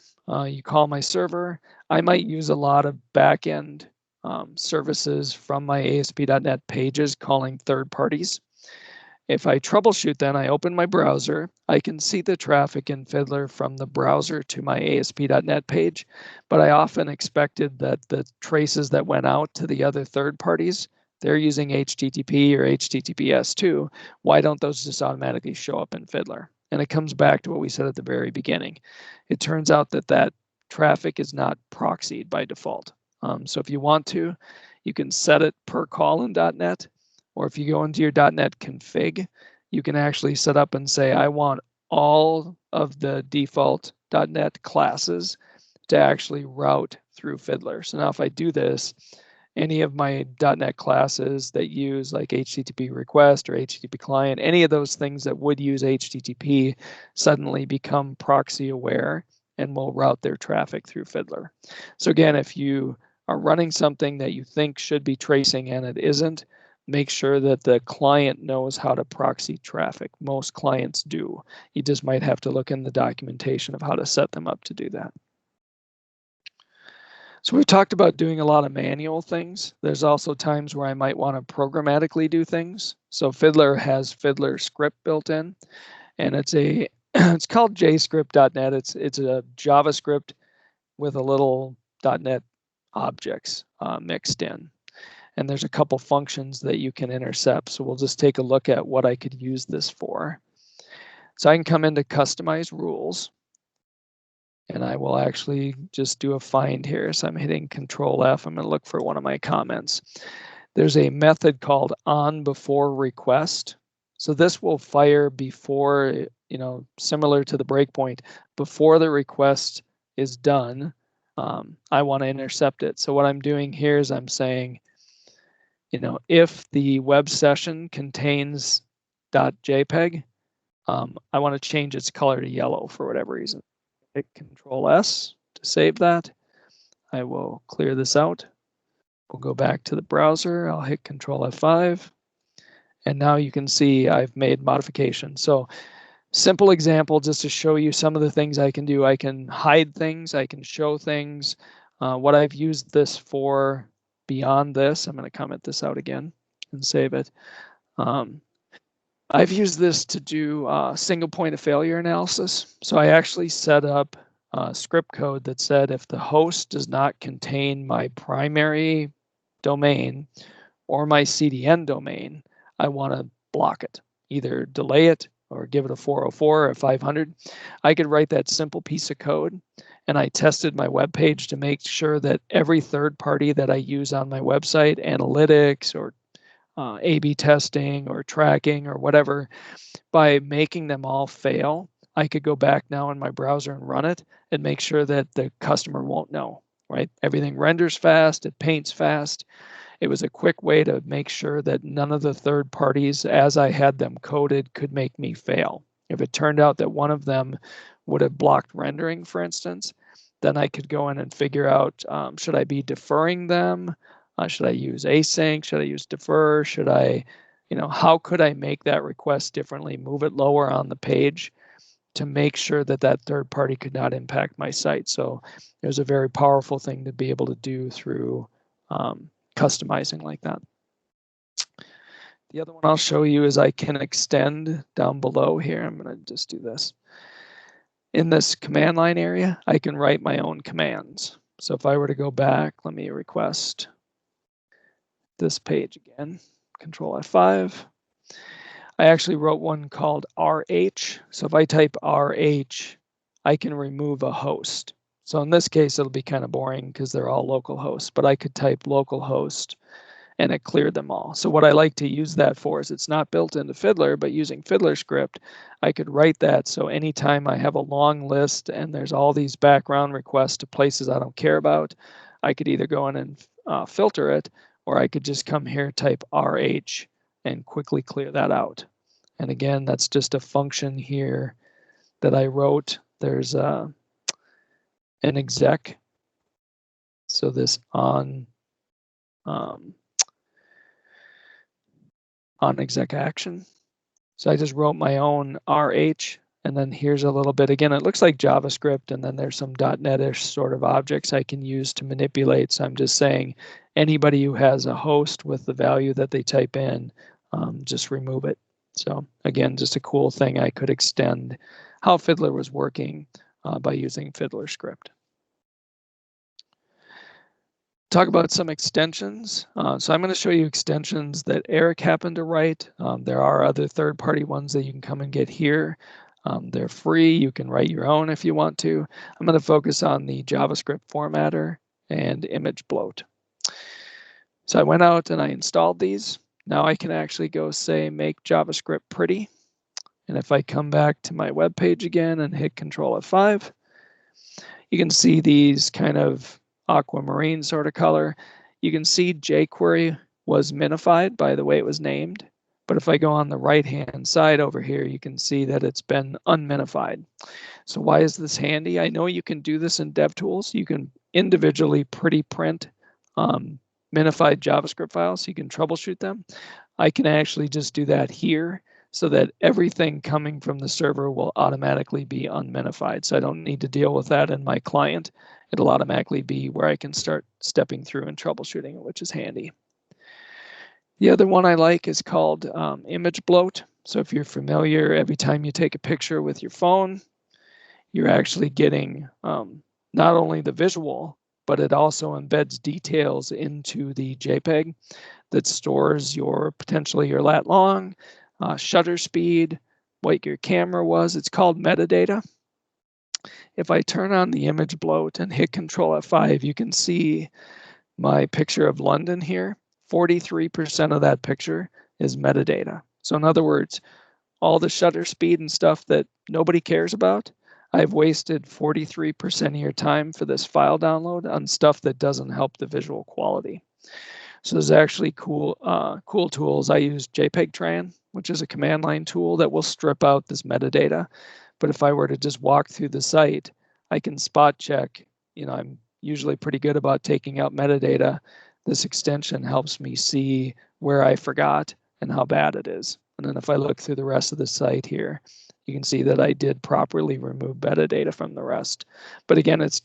[SPEAKER 2] You call my server. I might use a lot of backend services from my ASP.NET pages calling third parties. If I troubleshoot, then I open my browser. I can see the traffic in Fiddler from the browser to my ASP.NET page, but I often expected that the traces that went out to the other third parties they're using HTTP or HTTPS too. Why don't those just automatically show up in Fiddler? And it comes back to what we said at the very beginning. It turns out that that traffic is not proxied by default. So if you want to, you can set it per call in .NET, or if you go into your .NET config, you can actually set up and say, I want all of the default .NET classes to actually route through Fiddler. So now if I do this, any of my .NET classes that use like HTTP request or HTTP client, any of those things that would use HTTP suddenly become proxy aware and will route their traffic through Fiddler. So again, if you are running something that you think should be tracing and it isn't, make sure that the client knows how to proxy traffic. Most clients do. You just might have to look in the documentation of how to set them up to do that. So we've talked about doing a lot of manual things. There's also times where I might want to programmatically do things. So Fiddler has FiddlerScript built in, and it's called JScript.net. It's a JavaScript with a little .NET objects mixed in. And there's a couple functions that you can intercept. So we'll just take a look at what I could use this for. So I can come into customize rules. And I will actually just do a find here. So I'm hitting Control F. I'm going to look for one of my comments. There's a method called onBeforeRequest. So this will fire before, similar to the breakpoint, before the request is done. I want to intercept it. So what I'm doing here is I'm saying, if the web session contains .jpeg, I want to change its color to yellow for whatever reason. Hit Control S to save that. I will clear this out. We'll go back to the browser. I'll hit Control F5. And now you can see I've made modifications. So simple example just to show you some of the things I can do. I can hide things. I can show things. What I've used this for beyond this, I'm going to comment this out again and save it. I've used this to do single point of failure analysis. So I actually set up script code that said if the host does not contain my primary domain or my CDN domain, I want to block it, either delay it or give it a 404 or a 500. I could write that simple piece of code, and I tested my web page to make sure that every third party that I use on my website, analytics or A/B testing or tracking or whatever, by making them all fail, I could go back now in my browser and run it and make sure that the customer won't know, right? Everything renders fast, it paints fast. It was a quick way to make sure that none of the third parties, as I had them coded, could make me fail. If it turned out that one of them would have blocked rendering, for instance, then I could go in and figure out, should I be deferring them? Should I use async? Should I use defer? Should I, how could I make that request differently, move it lower on the page to make sure that that third party could not impact my site? So it was a very powerful thing to be able to do through customizing like that. The other one I'll show you is I can extend down below here. I'm going to just do this. In this command line area, I can write my own commands. So if I were to go back, let me request this page again, Control F5. I actually wrote one called RH. So if I type RH, I can remove a host. So in this case, it'll be kind of boring because they're all local hosts, but I could type localhost and it cleared them all. So what I like to use that for is it's not built into Fiddler, but using FiddlerScript, I could write that. So anytime I have a long list and there's all these background requests to places I don't care about, I could either go in and filter it, or I could just come here, type RH, and quickly clear that out. And again, that's just a function here that I wrote. There's an exec. So this on exec action. So I just wrote my own RH, and then here's a little bit. Again, it looks like JavaScript, and then there's some .NET-ish sort of objects I can use to manipulate. So I'm just saying anybody who has a host with the value that they type in, just remove it. So again, just a cool thing. I could extend how Fiddler was working by using FiddlerScript. Talk about some extensions. So I'm going to show you extensions that Eric happened to write. There are other third-party ones that you can come and get here. They're free. You can write your own if you want to. I'm going to focus on the JavaScript formatter and image bloat. So I went out and I installed these. Now I can actually go say make JavaScript pretty. And if I come back to my web page again and hit Control F5, you can see these kind of aquamarine sort of color. You can see jQuery was minified by the way it was named. But if I go on the right-hand side over here, you can see that it's been unminified. So why is this handy? I know you can do this in DevTools. You can individually pretty print minified JavaScript files, so you can troubleshoot them. I can actually just do that here so that everything coming from the server will automatically be unminified. So I don't need to deal with that in my client. It'll automatically be where I can start stepping through and troubleshooting it, which is handy. The other one I like is called image bloat. So if you're familiar, every time you take a picture with your phone, you're actually getting not only the visual, but it also embeds details into the JPEG that stores potentially your lat long, shutter speed, what your camera was. It's called metadata. If I turn on the image bloat and hit Control F5, you can see my picture of London here. 43% of that picture is metadata. So in other words, all the shutter speed and stuff that nobody cares about, I've wasted 43% of your time for this file download on stuff that doesn't help the visual quality. So there's actually cool tools. I use JPEG-tran, which is a command line tool that will strip out this metadata. But if I were to just walk through the site, I can spot check. I'm usually pretty good about taking out metadata. This extension helps me see where I forgot and how bad it is. And then if I look through the rest of the site here, you can see that I did properly remove metadata from the rest. But again, it's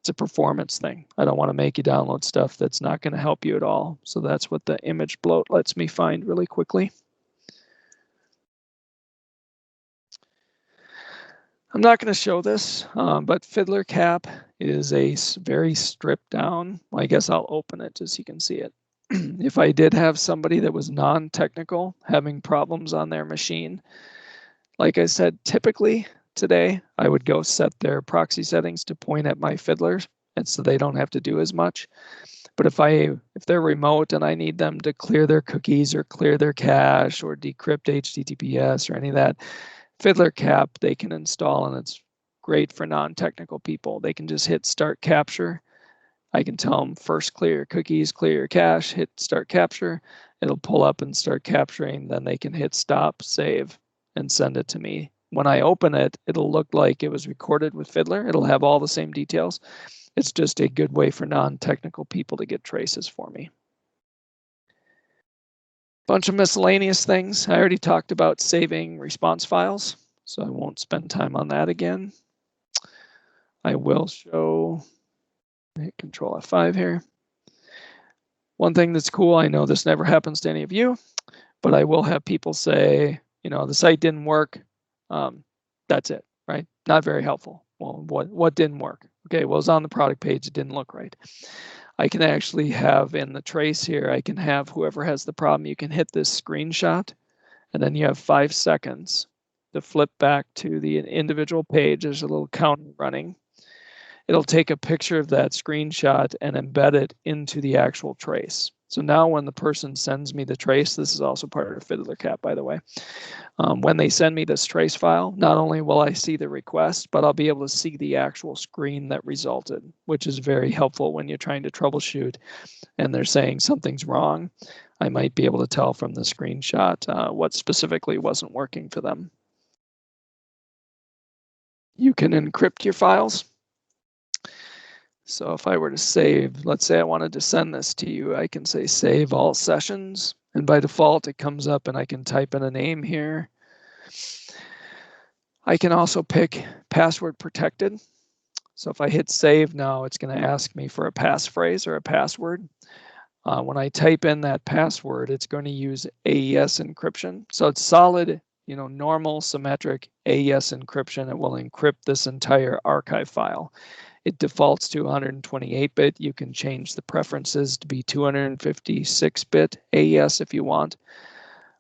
[SPEAKER 2] a performance thing. I don't want to make you download stuff that's not going to help you at all. So that's what the image bloat lets me find really quickly. I'm not going to show this, but FiddlerCap is a very stripped down. Well, I guess I'll open it just so you can see it. If I did have somebody that was non-technical having problems on their machine, like I said, typically today I would go set their proxy settings to point at my fiddlers, and so they don't have to do as much. But if they're remote and I need them to clear their cookies or clear their cache or decrypt HTTPS or any of that, FiddlerCap they can install, and it's great for non-technical people. They can just hit start capture. I can tell them first clear your cookies, clear your cache, hit start capture. It'll pull up and start capturing. Then they can hit stop, save, and send it to me. When I open it, it'll look like it was recorded with Fiddler. It'll have all the same details. It's just a good way for non-technical people to get traces for me. Bunch of miscellaneous things. I already talked about saving response files, so I won't spend time on that again. I will show, hit Control F5 here. One thing that's cool, I know this never happens to any of you, but I will have people say, the site didn't work. That's it, right? Not very helpful. Well, what didn't work? Okay, well, it's on the product page. It didn't look right. I can actually have in the trace here, I can have whoever has the problem, you can hit this screenshot, and then you have 5 seconds to flip back to the individual page. There's a little counter running. It'll take a picture of that screenshot and embed it into the actual trace. So now when the person sends me the trace, this is also part of FiddlerCap, by the way. When they send me this trace file, not only will I see the request, but I'll be able to see the actual screen that resulted, which is very helpful when you're trying to troubleshoot and they're saying something's wrong. I might be able to tell from the screenshot what specifically wasn't working for them. You can encrypt your files. So if I were to save, let's say I wanted to send this to you, I can say save all sessions. And by default, it comes up and I can type in a name here. I can also pick password protected. So if I hit save now, it's going to ask me for a passphrase or a password. When I type in that password, it's going to use AES encryption. So it's solid, normal symmetric AES encryption. It will encrypt this entire archive file. It defaults to 128-bit. You can change the preferences to be 256-bit AES if you want.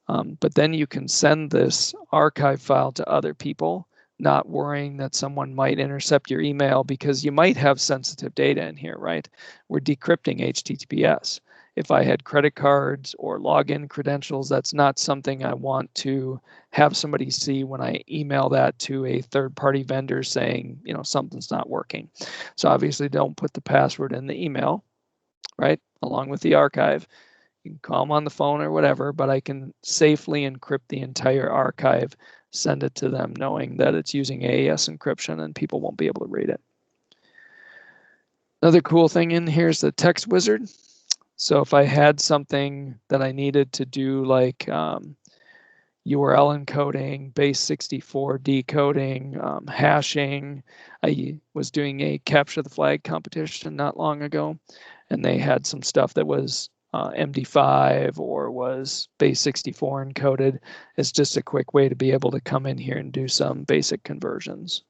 [SPEAKER 2] But then you can send this archive file to other people, not worrying that someone might intercept your email because you might have sensitive data in here, right? We're decrypting HTTPS. If I had credit cards or login credentials, that's not something I want to have somebody see when I email that to a third-party vendor saying, you know, something's not working. So obviously don't put the password in the email, right, along with the archive. You can call them on the phone or whatever, but I can safely encrypt the entire archive, send it to them knowing that it's using AES encryption and people won't be able to read it. Another cool thing in here is the text wizard. So if I had something that I needed to do like URL encoding, base64 decoding, hashing, I was doing a capture the flag competition not long ago, and they had some stuff that was MD5 or was base64 encoded. It's just a quick way to be able to come in here and do some basic conversions.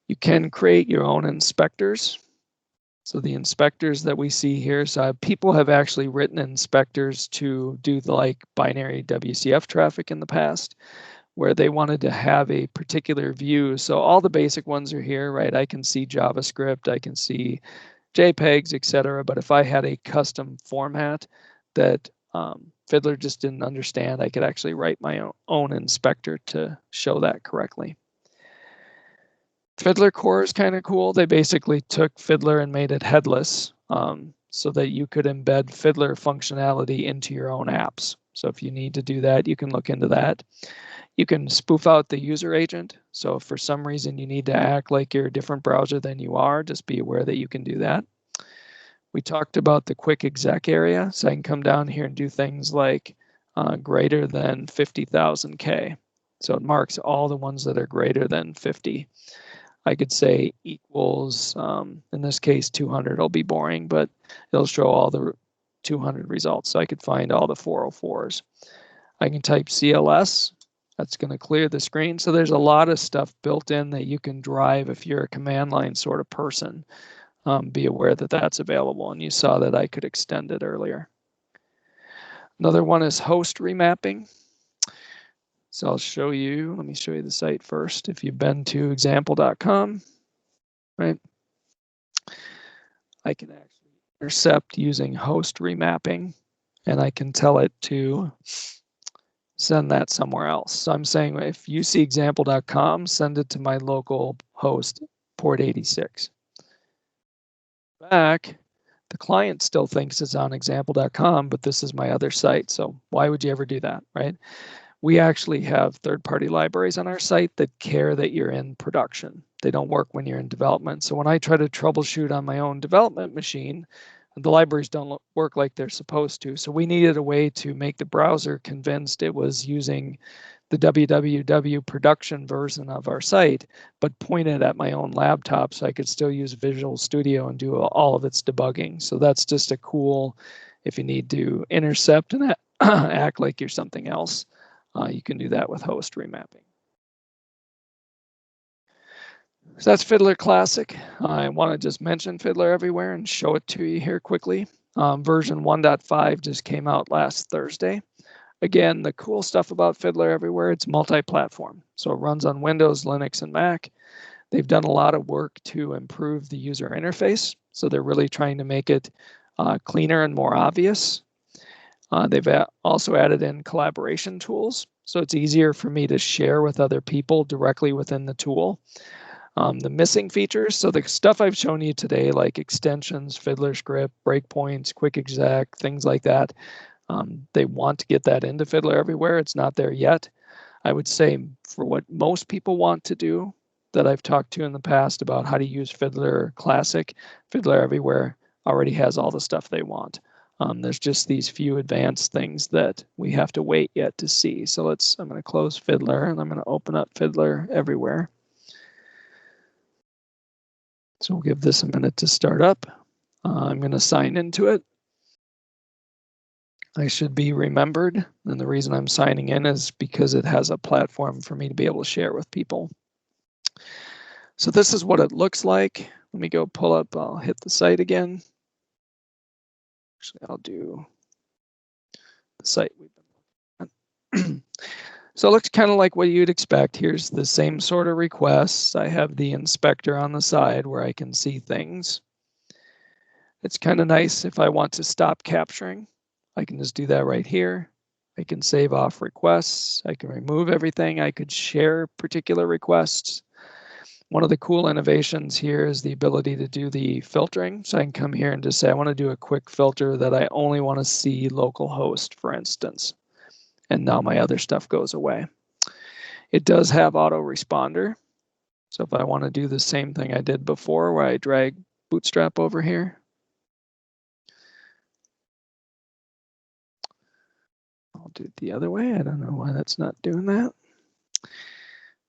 [SPEAKER 2] You can create your own inspectors. So the inspectors that we see here, so people have actually written inspectors to do the like binary WCF traffic in the past, where they wanted to have a particular view. So all the basic ones are here, right? I can see JavaScript, I can see JPEGs, etc. But if I had a custom format that Fiddler just didn't understand, I could actually write my own inspector to show that correctly. Fiddler Core is kind of cool. They basically took Fiddler and made it headless so that you could embed Fiddler functionality into your own apps. So if you need to do that, you can look into that. You can spoof out the user agent. So if for some reason you need to act like you're a different browser than you are, just be aware that you can do that. We talked about the quick exec area. So I can come down here and do things like greater than 50,000 K. So it marks all the ones that are greater than 50. I could say equals, in this case, 200. It'll be boring, but it'll show all the 200 results. So I could find all the 404s. I can type CLS. That's going to clear the screen. So there's a lot of stuff built in that you can drive if you're a command line sort of person. Be aware that that's available. And you saw that I could extend it earlier. Another one is host remapping. So I'll show you, let me show you the site first. If you've been to example.com, right? I can actually intercept using host remapping, and I can tell it to send that somewhere else. So I'm saying if you see example.com, send it to my local host, port 86. Back, the client still thinks it's on example.com, but this is my other site. So why would you ever do that, right? We actually have third-party libraries on our site that care that you're in production. They don't work when you're in development. So when I try to troubleshoot on my own development machine, the libraries don't work like they're supposed to. So we needed a way to make the browser convinced it was using the www production version of our site, but pointed at my own laptop so I could still use Visual Studio and do all of its debugging. So that's just a cool, if you need to intercept and act like you're something else. You can do that with host remapping. So that's Fiddler Classic. I want to just mention Fiddler Everywhere and show it to you here quickly. Version 1.5 just came out last Thursday. Again, the cool stuff about Fiddler Everywhere, it's multi-platform. So it runs on Windows, Linux, and Mac. They've done a lot of work to improve the user interface. So they're really trying to make it cleaner and more obvious. They've also added in collaboration tools. So it's easier for me to share with other people directly within the tool. The missing features, so the stuff I've shown you today, like extensions, FiddlerScript, breakpoints, quick exec, things like that, they want to get that into Fiddler Everywhere. It's not there yet. I would say for what most people want to do that I've talked to in the past about how to use Fiddler Classic, Fiddler Everywhere already has all the stuff they want. There's just these few advanced things that we have to wait yet to see. So I'm going to close Fiddler and I'm going to open up Fiddler Everywhere. So we'll give this a minute to start up. I'm going to sign into it. I should be remembered. And the reason I'm signing in is because it has a platform for me to be able to share with people. So this is what it looks like. Let me go pull up, I'll hit the site again. Actually, I'll do the site we've been looking at. So it looks kind of like what you'd expect. Here's the same sort of requests. I have the inspector on the side where I can see things. It's kind of nice if I want to stop capturing. I can just do that right here. I can save off requests. I can remove everything. I could share particular requests. One of the cool innovations here is the ability to do the filtering. So I can come here and just say, I want to do a quick filter that I only want to see localhost, for instance. And now my other stuff goes away. It does have autoresponder. So if I want to do the same thing I did before where I drag Bootstrap over here, I'll do it the other way. I don't know why that's not doing that.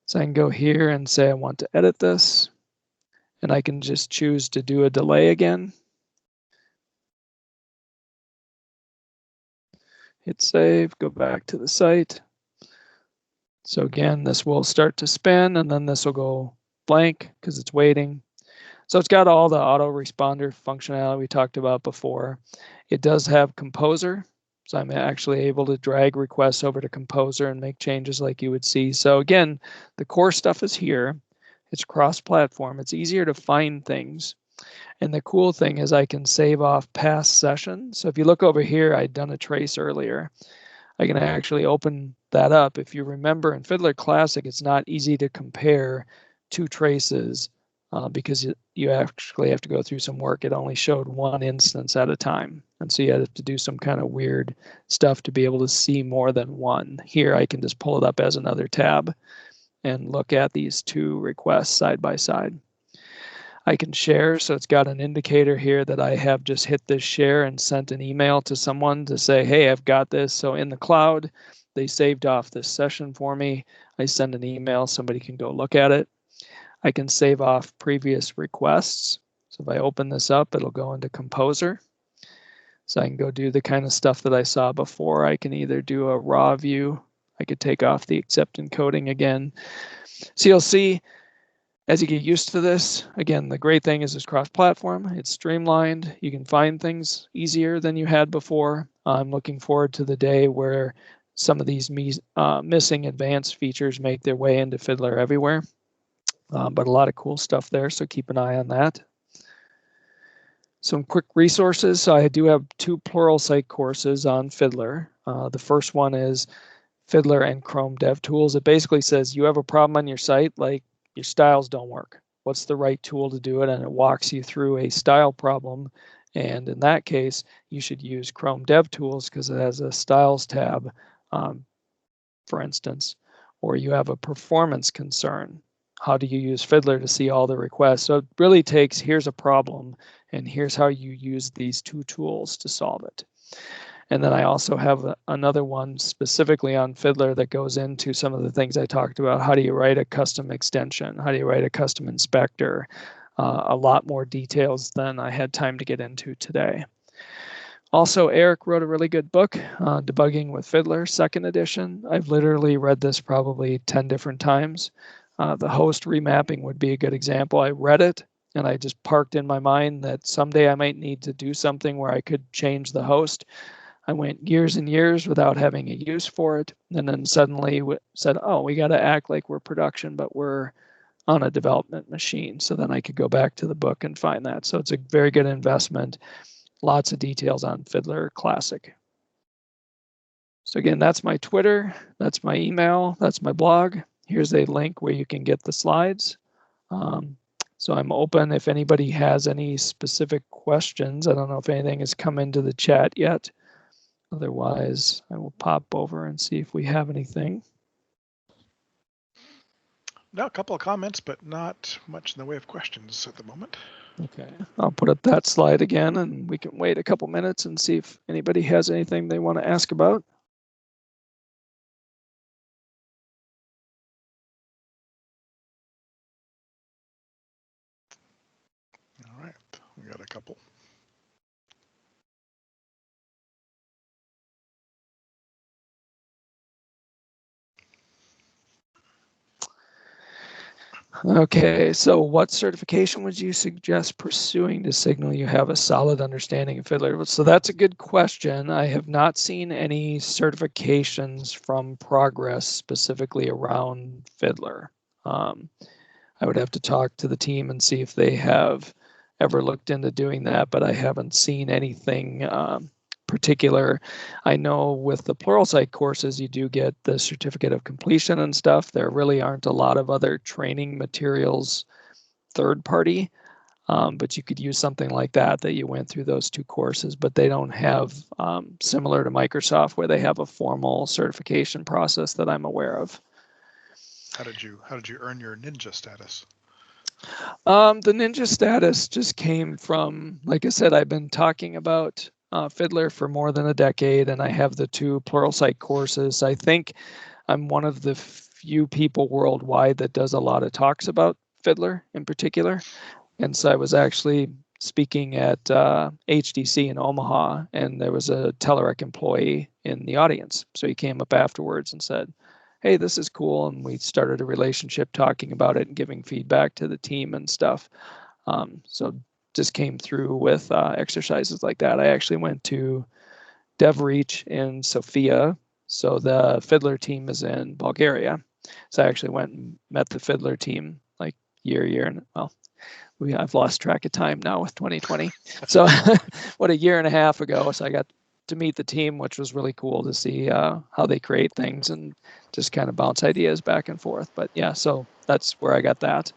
[SPEAKER 2] So I can go here and say I want to edit this, and I can just choose to do a delay again. Hit save, go back to the site. So again, this will start to spin, and then this will go blank because it's waiting. So it's got all the autoresponder functionality we talked about before. It does have Composer. So I'm actually able to drag requests over to Composer and make changes like you would see. So again, the core stuff is here. It's cross-platform. It's easier to find things. And the cool thing is I can save off past sessions. So if you look over here, I'd done a trace earlier. I can actually open that up. If you remember in Fiddler Classic, it's not easy to compare two traces because you actually have to go through some work. It only showed one instance at a time. And so you have to do some kind of weird stuff to be able to see more than one. Here, I can just pull it up as another tab and look at these two requests side by side. I can share, so it's got an indicator here that I have just hit this share and sent an email to someone to say, hey, I've got this. So in the cloud, they saved off this session for me. I send an email, somebody can go look at it. I can save off previous requests. So if I open this up, it'll go into Composer. So I can go do the kind of stuff that I saw before. I can either do a raw view. I could take off the accept encoding again. So you'll see, as you get used to this, again, the great thing is it's cross-platform. It's streamlined. You can find things easier than you had before. I'm looking forward to the day where some of these missing advanced features make their way into Fiddler Everywhere. But a lot of cool stuff there, so keep an eye on that. Some quick resources. So I do have 2 Pluralsight courses on Fiddler. The first one is Fiddler and Chrome Dev Tools. It basically says you have a problem on your site, like your styles don't work. What's the right tool to do it? And it walks you through a style problem. And in that case, you should use Chrome Dev Tools because it has a styles tab, for instance, or you have a performance concern. How do you use Fiddler to see all the requests? So it really takes, here's a problem, and here's how you use these 2 tools to solve it. And then I also have another one specifically on Fiddler that goes into some of the things I talked about. How do you write a custom extension? How do you write a custom inspector? A lot more details than I had time to get into today. Also, Eric wrote a really good book, Debugging with Fiddler, 2nd edition. I've literally read this probably 10 different times. The host remapping would be a good example. I read it and I just parked in my mind that someday I might need to do something where I could change the host. I went years and years without having a use for it, and then suddenly said, oh, we got to act like we're production, but we're on a development machine. So then I could go back to the book and find that. So it's a very good investment. Lots of details on Fiddler Classic. So again, that's my Twitter, that's my email, that's my blog. Here's a link where you can get the slides. So I'm open if anybody has any specific questions. I don't know if anything has come into the chat yet. Otherwise, I will pop over and see if we have anything.
[SPEAKER 1] No, a couple of comments, but not much in the way of questions at the moment.
[SPEAKER 2] Okay, I'll put up that slide again and we can wait a couple minutes and see if anybody has anything they want to ask about.
[SPEAKER 1] All right, we got a couple.
[SPEAKER 2] Okay, so what certification would you suggest pursuing to signal you have a solid understanding of Fiddler? So that's a good question. I have not seen any certifications from Progress specifically around Fiddler. I would have to talk to the team and see if they have ever looked into doing that, but I haven't seen anything particular. I know with the Pluralsight courses, you do get the certificate of completion and stuff. There really aren't a lot of other training materials third party, but you could use something like that you went through those 2 courses, but they don't have similar to Microsoft where they have a formal certification process that I'm aware of.
[SPEAKER 1] How did you earn your ninja status?
[SPEAKER 2] The ninja status just came from, like I said, I've been talking about Fiddler for more than a decade, and I have the 2 Pluralsight courses. I think I'm one of the few people worldwide that does a lot of talks about Fiddler in particular. And so I was actually speaking at HDC in Omaha, and there was a Telerik employee in the audience. So he came up afterwards and said, hey, this is cool. And we started a relationship talking about it and giving feedback to the team and stuff. So just came through with exercises like that. I actually went to DevReach in Sofia. So the Fiddler team is in Bulgaria. So I actually went and met the Fiddler team like I've lost track of time now with 2020. So what, a year and a half ago. So I got to meet the team, which was really cool to see how they create things and just kind of bounce ideas back and forth. But yeah, so that's where I got that.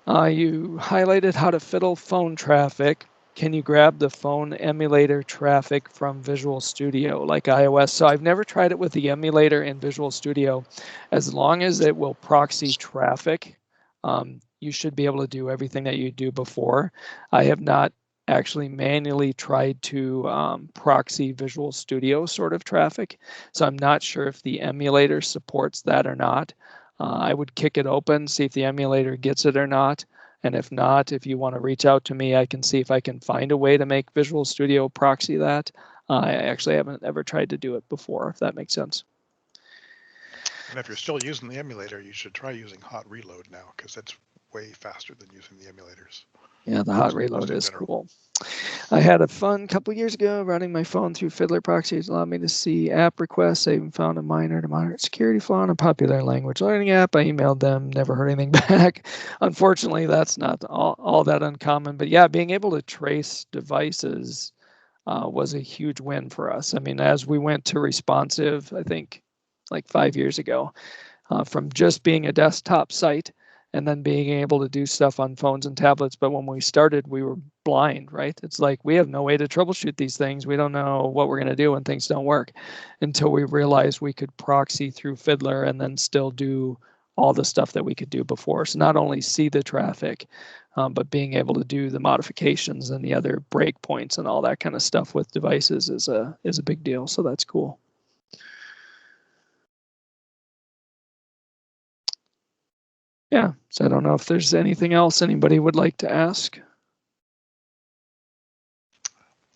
[SPEAKER 2] You highlighted how to fiddle phone traffic. Can you grab the phone emulator traffic from Visual Studio like iOS? So I've never tried it with the emulator in Visual Studio. As long as it will proxy traffic, you should be able to do everything that you do before. I have not actually manually tried to proxy Visual Studio sort of traffic, so I'm not sure if the emulator supports that or not. I would kick it open, see if the emulator gets it or not. And if not, if you want to reach out to me, I can see if I can find a way to make Visual Studio proxy that. I actually haven't ever tried to do it before, if that makes sense.
[SPEAKER 1] And if you're still using the emulator, you should try using Hot Reload now, because that's way faster than using the emulators.
[SPEAKER 2] Yeah, the Hot Reload is cool. I had a fun couple years ago running my phone through Fiddler proxies allowed me to see app requests. I even found a minor to moderate security flaw in a popular language learning app. I emailed them, never heard anything back. Unfortunately, that's not all that uncommon. But yeah, being able to trace devices was a huge win for us. I mean, as we went to responsive, I think like 5 years ago, from just being a desktop site and then being able to do stuff on phones and tablets. But when we started, we were blind, right? It's like we have no way to troubleshoot these things. We don't know what we're going to do when things don't work until we realized we could proxy through Fiddler and then still do all the stuff that we could do before. So not only see the traffic, but being able to do the modifications and the other breakpoints and all that kind of stuff with devices is a big deal. So that's cool. Yeah, so I don't know if there's anything else anybody would like to ask.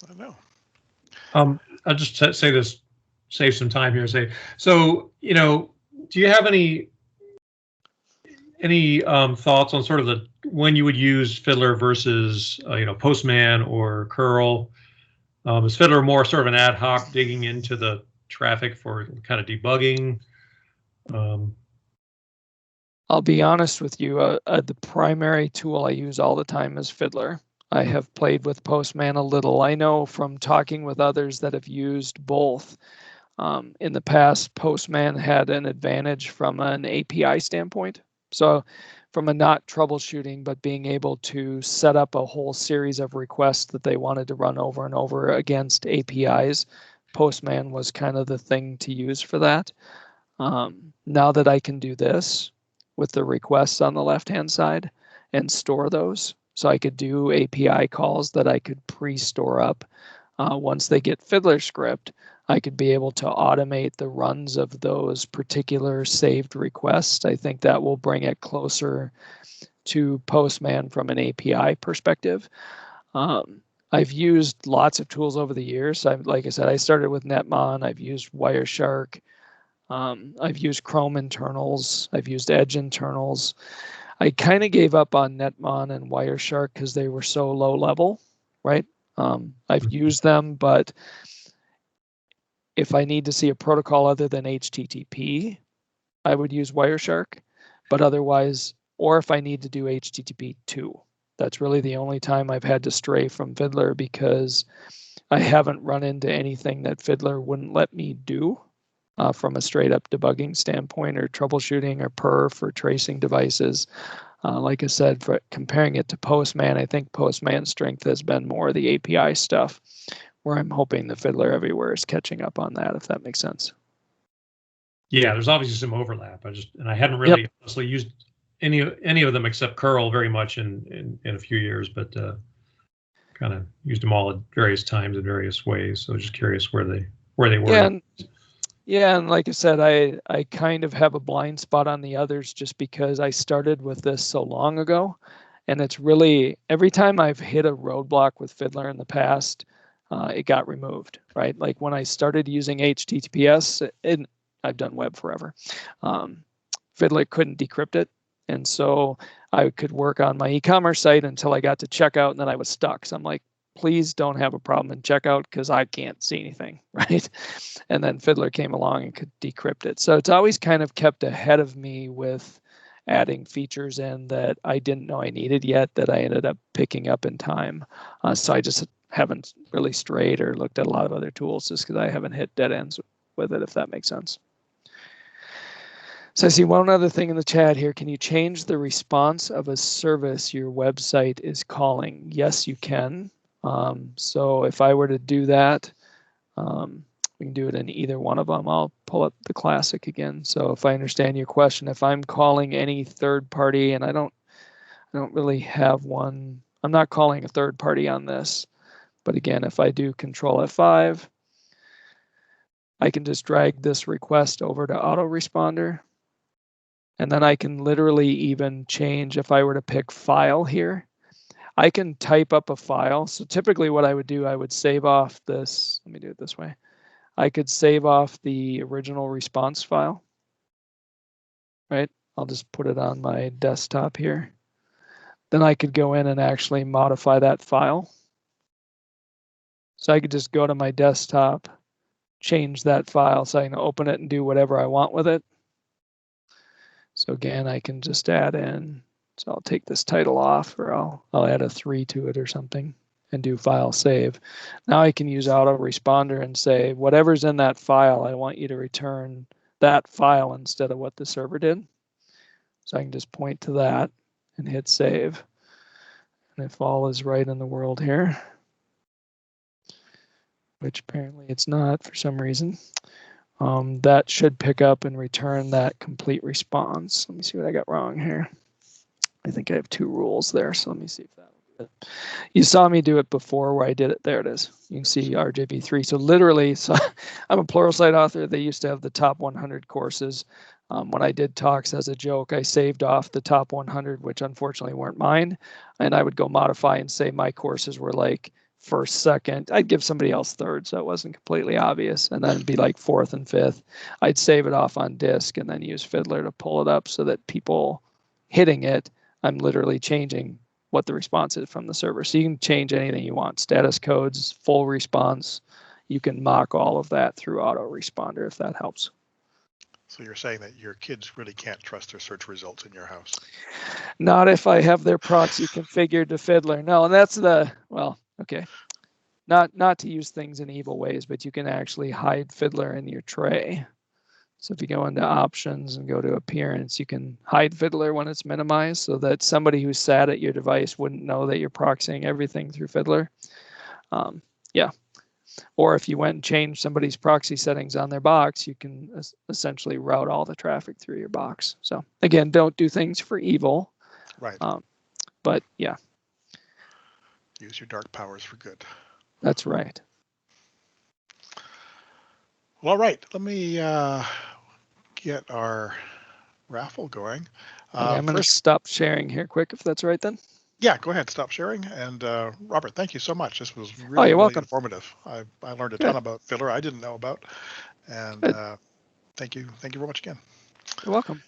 [SPEAKER 1] I don't know.
[SPEAKER 3] I'll just say this, save some time here. So, you know, do you have any thoughts on sort of when you would use Fiddler versus Postman or curl? Is Fiddler more sort of an ad hoc digging into the traffic for kind of debugging?
[SPEAKER 2] I'll be honest with you, the primary tool I use all the time is Fiddler. I have played with Postman a little. I know from talking with others that have used both. In the past, Postman had an advantage from an API standpoint. So from a not troubleshooting, but being able to set up a whole series of requests that they wanted to run over and over against APIs, Postman was kind of the thing to use for that. Now that I can do this with the requests on the left-hand side and store those, so I could do API calls that I could pre-store up. Once they get FiddlerScript, I could be able to automate the runs of those particular saved requests. I think that will bring it closer to Postman from an API perspective. I've used lots of tools over the years. Like I said, I started with Netmon. I've used Wireshark. I've used Chrome internals. I've used Edge internals. I kind of gave up on Netmon and Wireshark because they were so low level, right? I've used them, but if I need to see a protocol other than HTTP, I would use Wireshark, but otherwise, or if I need to do HTTP 2, that's really the only time I've had to stray from Fiddler because I haven't run into anything that Fiddler wouldn't let me do from a straight up debugging standpoint or troubleshooting or perf or tracing devices. Like I said, for comparing it to Postman, I think Postman's strength has been more the API stuff, where I'm hoping the Fiddler Everywhere is catching up on that, if that makes sense.
[SPEAKER 3] Yeah, there's obviously some overlap. I hadn't really honestly used any of them except curl very much in a few years, but kind of used them all at various times in various ways. So just curious where they were.
[SPEAKER 2] Yeah, and like I said, I kind of have a blind spot on the others just because I started with this so long ago, and it's really every time I've hit a roadblock with Fiddler in the past, it got removed, right? Like when I started using HTTPS, I've done web forever. Fiddler couldn't decrypt it, and so I could work on my e-commerce site until I got to checkout, and then I was stuck. So I'm like, please don't have a problem in checkout because I can't see anything, right? And then Fiddler came along and could decrypt it. So it's always kind of kept ahead of me with adding features in that I didn't know I needed yet that I ended up picking up in time. So I just haven't really strayed or looked at a lot of other tools just because I haven't hit dead ends with it, if that makes sense. So I see one other thing in the chat here. Can you change the response of a service your website is calling? Yes, you can. So if I were to do that, we can do it in either one of them. I'll pull up the classic again. So if I understand your question, if I'm calling any third party, and I don't really have one, I'm not calling a third party on this. But again, if I do Control F5, I can just drag this request over to autoresponder. And then I can literally even change, if I were to pick file here, I can type up a file. So typically what I would do, I would save off this. Let me do it this way. I could save off the original response file, right? I'll just put it on my desktop here. Then I could go in and actually modify that file. So I could just go to my desktop, change that file so I can open it and do whatever I want with it. So again, I can just add in. So I'll take this title off, or I'll add a 3 to it or something and do file save. Now I can use autoresponder and say, whatever's in that file, I want you to return that file instead of what the server did. So I can just point to that and hit save. And if all is right in the world here, which apparently it's not for some reason, that should pick up and return that complete response. Let me see what I got wrong here. I think I have 2 rules there, so let me see if that will do it. You saw me do it before where I did it. There it is. You can see RJB3. So literally, so I'm a Pluralsight author. They used to have the top 100 courses. When I did talks as a joke, I saved off the top 100, which unfortunately weren't mine. And I would go modify and say my courses were like first, second. I'd give somebody else third, so it wasn't completely obvious. And then it'd be like 4th and 5th. I'd save it off on disk and then use Fiddler to pull it up so that people hitting it, I'm literally changing what the response is from the server. So you can change anything you want, status codes, full response. You can mock all of that through autoresponder if that helps.
[SPEAKER 1] So you're saying that your kids really can't trust their search results in your house?
[SPEAKER 2] Not if I have their proxy configured to Fiddler. No, and that's the, well, okay. Not to use things in evil ways, but you can actually hide Fiddler in your tray. So if you go into options and go to appearance, you can hide Fiddler when it's minimized so that somebody who sat at your device wouldn't know that you're proxying everything through Fiddler. Yeah. Or if you went and changed somebody's proxy settings on their box, you can essentially route all the traffic through your box. So again, don't do things for evil.
[SPEAKER 1] Right.
[SPEAKER 2] But yeah.
[SPEAKER 1] Use your dark powers for good.
[SPEAKER 2] That's right.
[SPEAKER 1] Well, all right. Let me get our raffle going.
[SPEAKER 2] Okay, I'm going to stop sharing here quick, if that's right then.
[SPEAKER 1] Yeah, go ahead. Stop sharing. And Robert, thank you so much. This was really,
[SPEAKER 2] you're
[SPEAKER 1] really
[SPEAKER 2] welcome.
[SPEAKER 1] informative. I learned a ton about Fiddler I didn't know about. And Thank you. Thank you very much again.
[SPEAKER 2] You're welcome.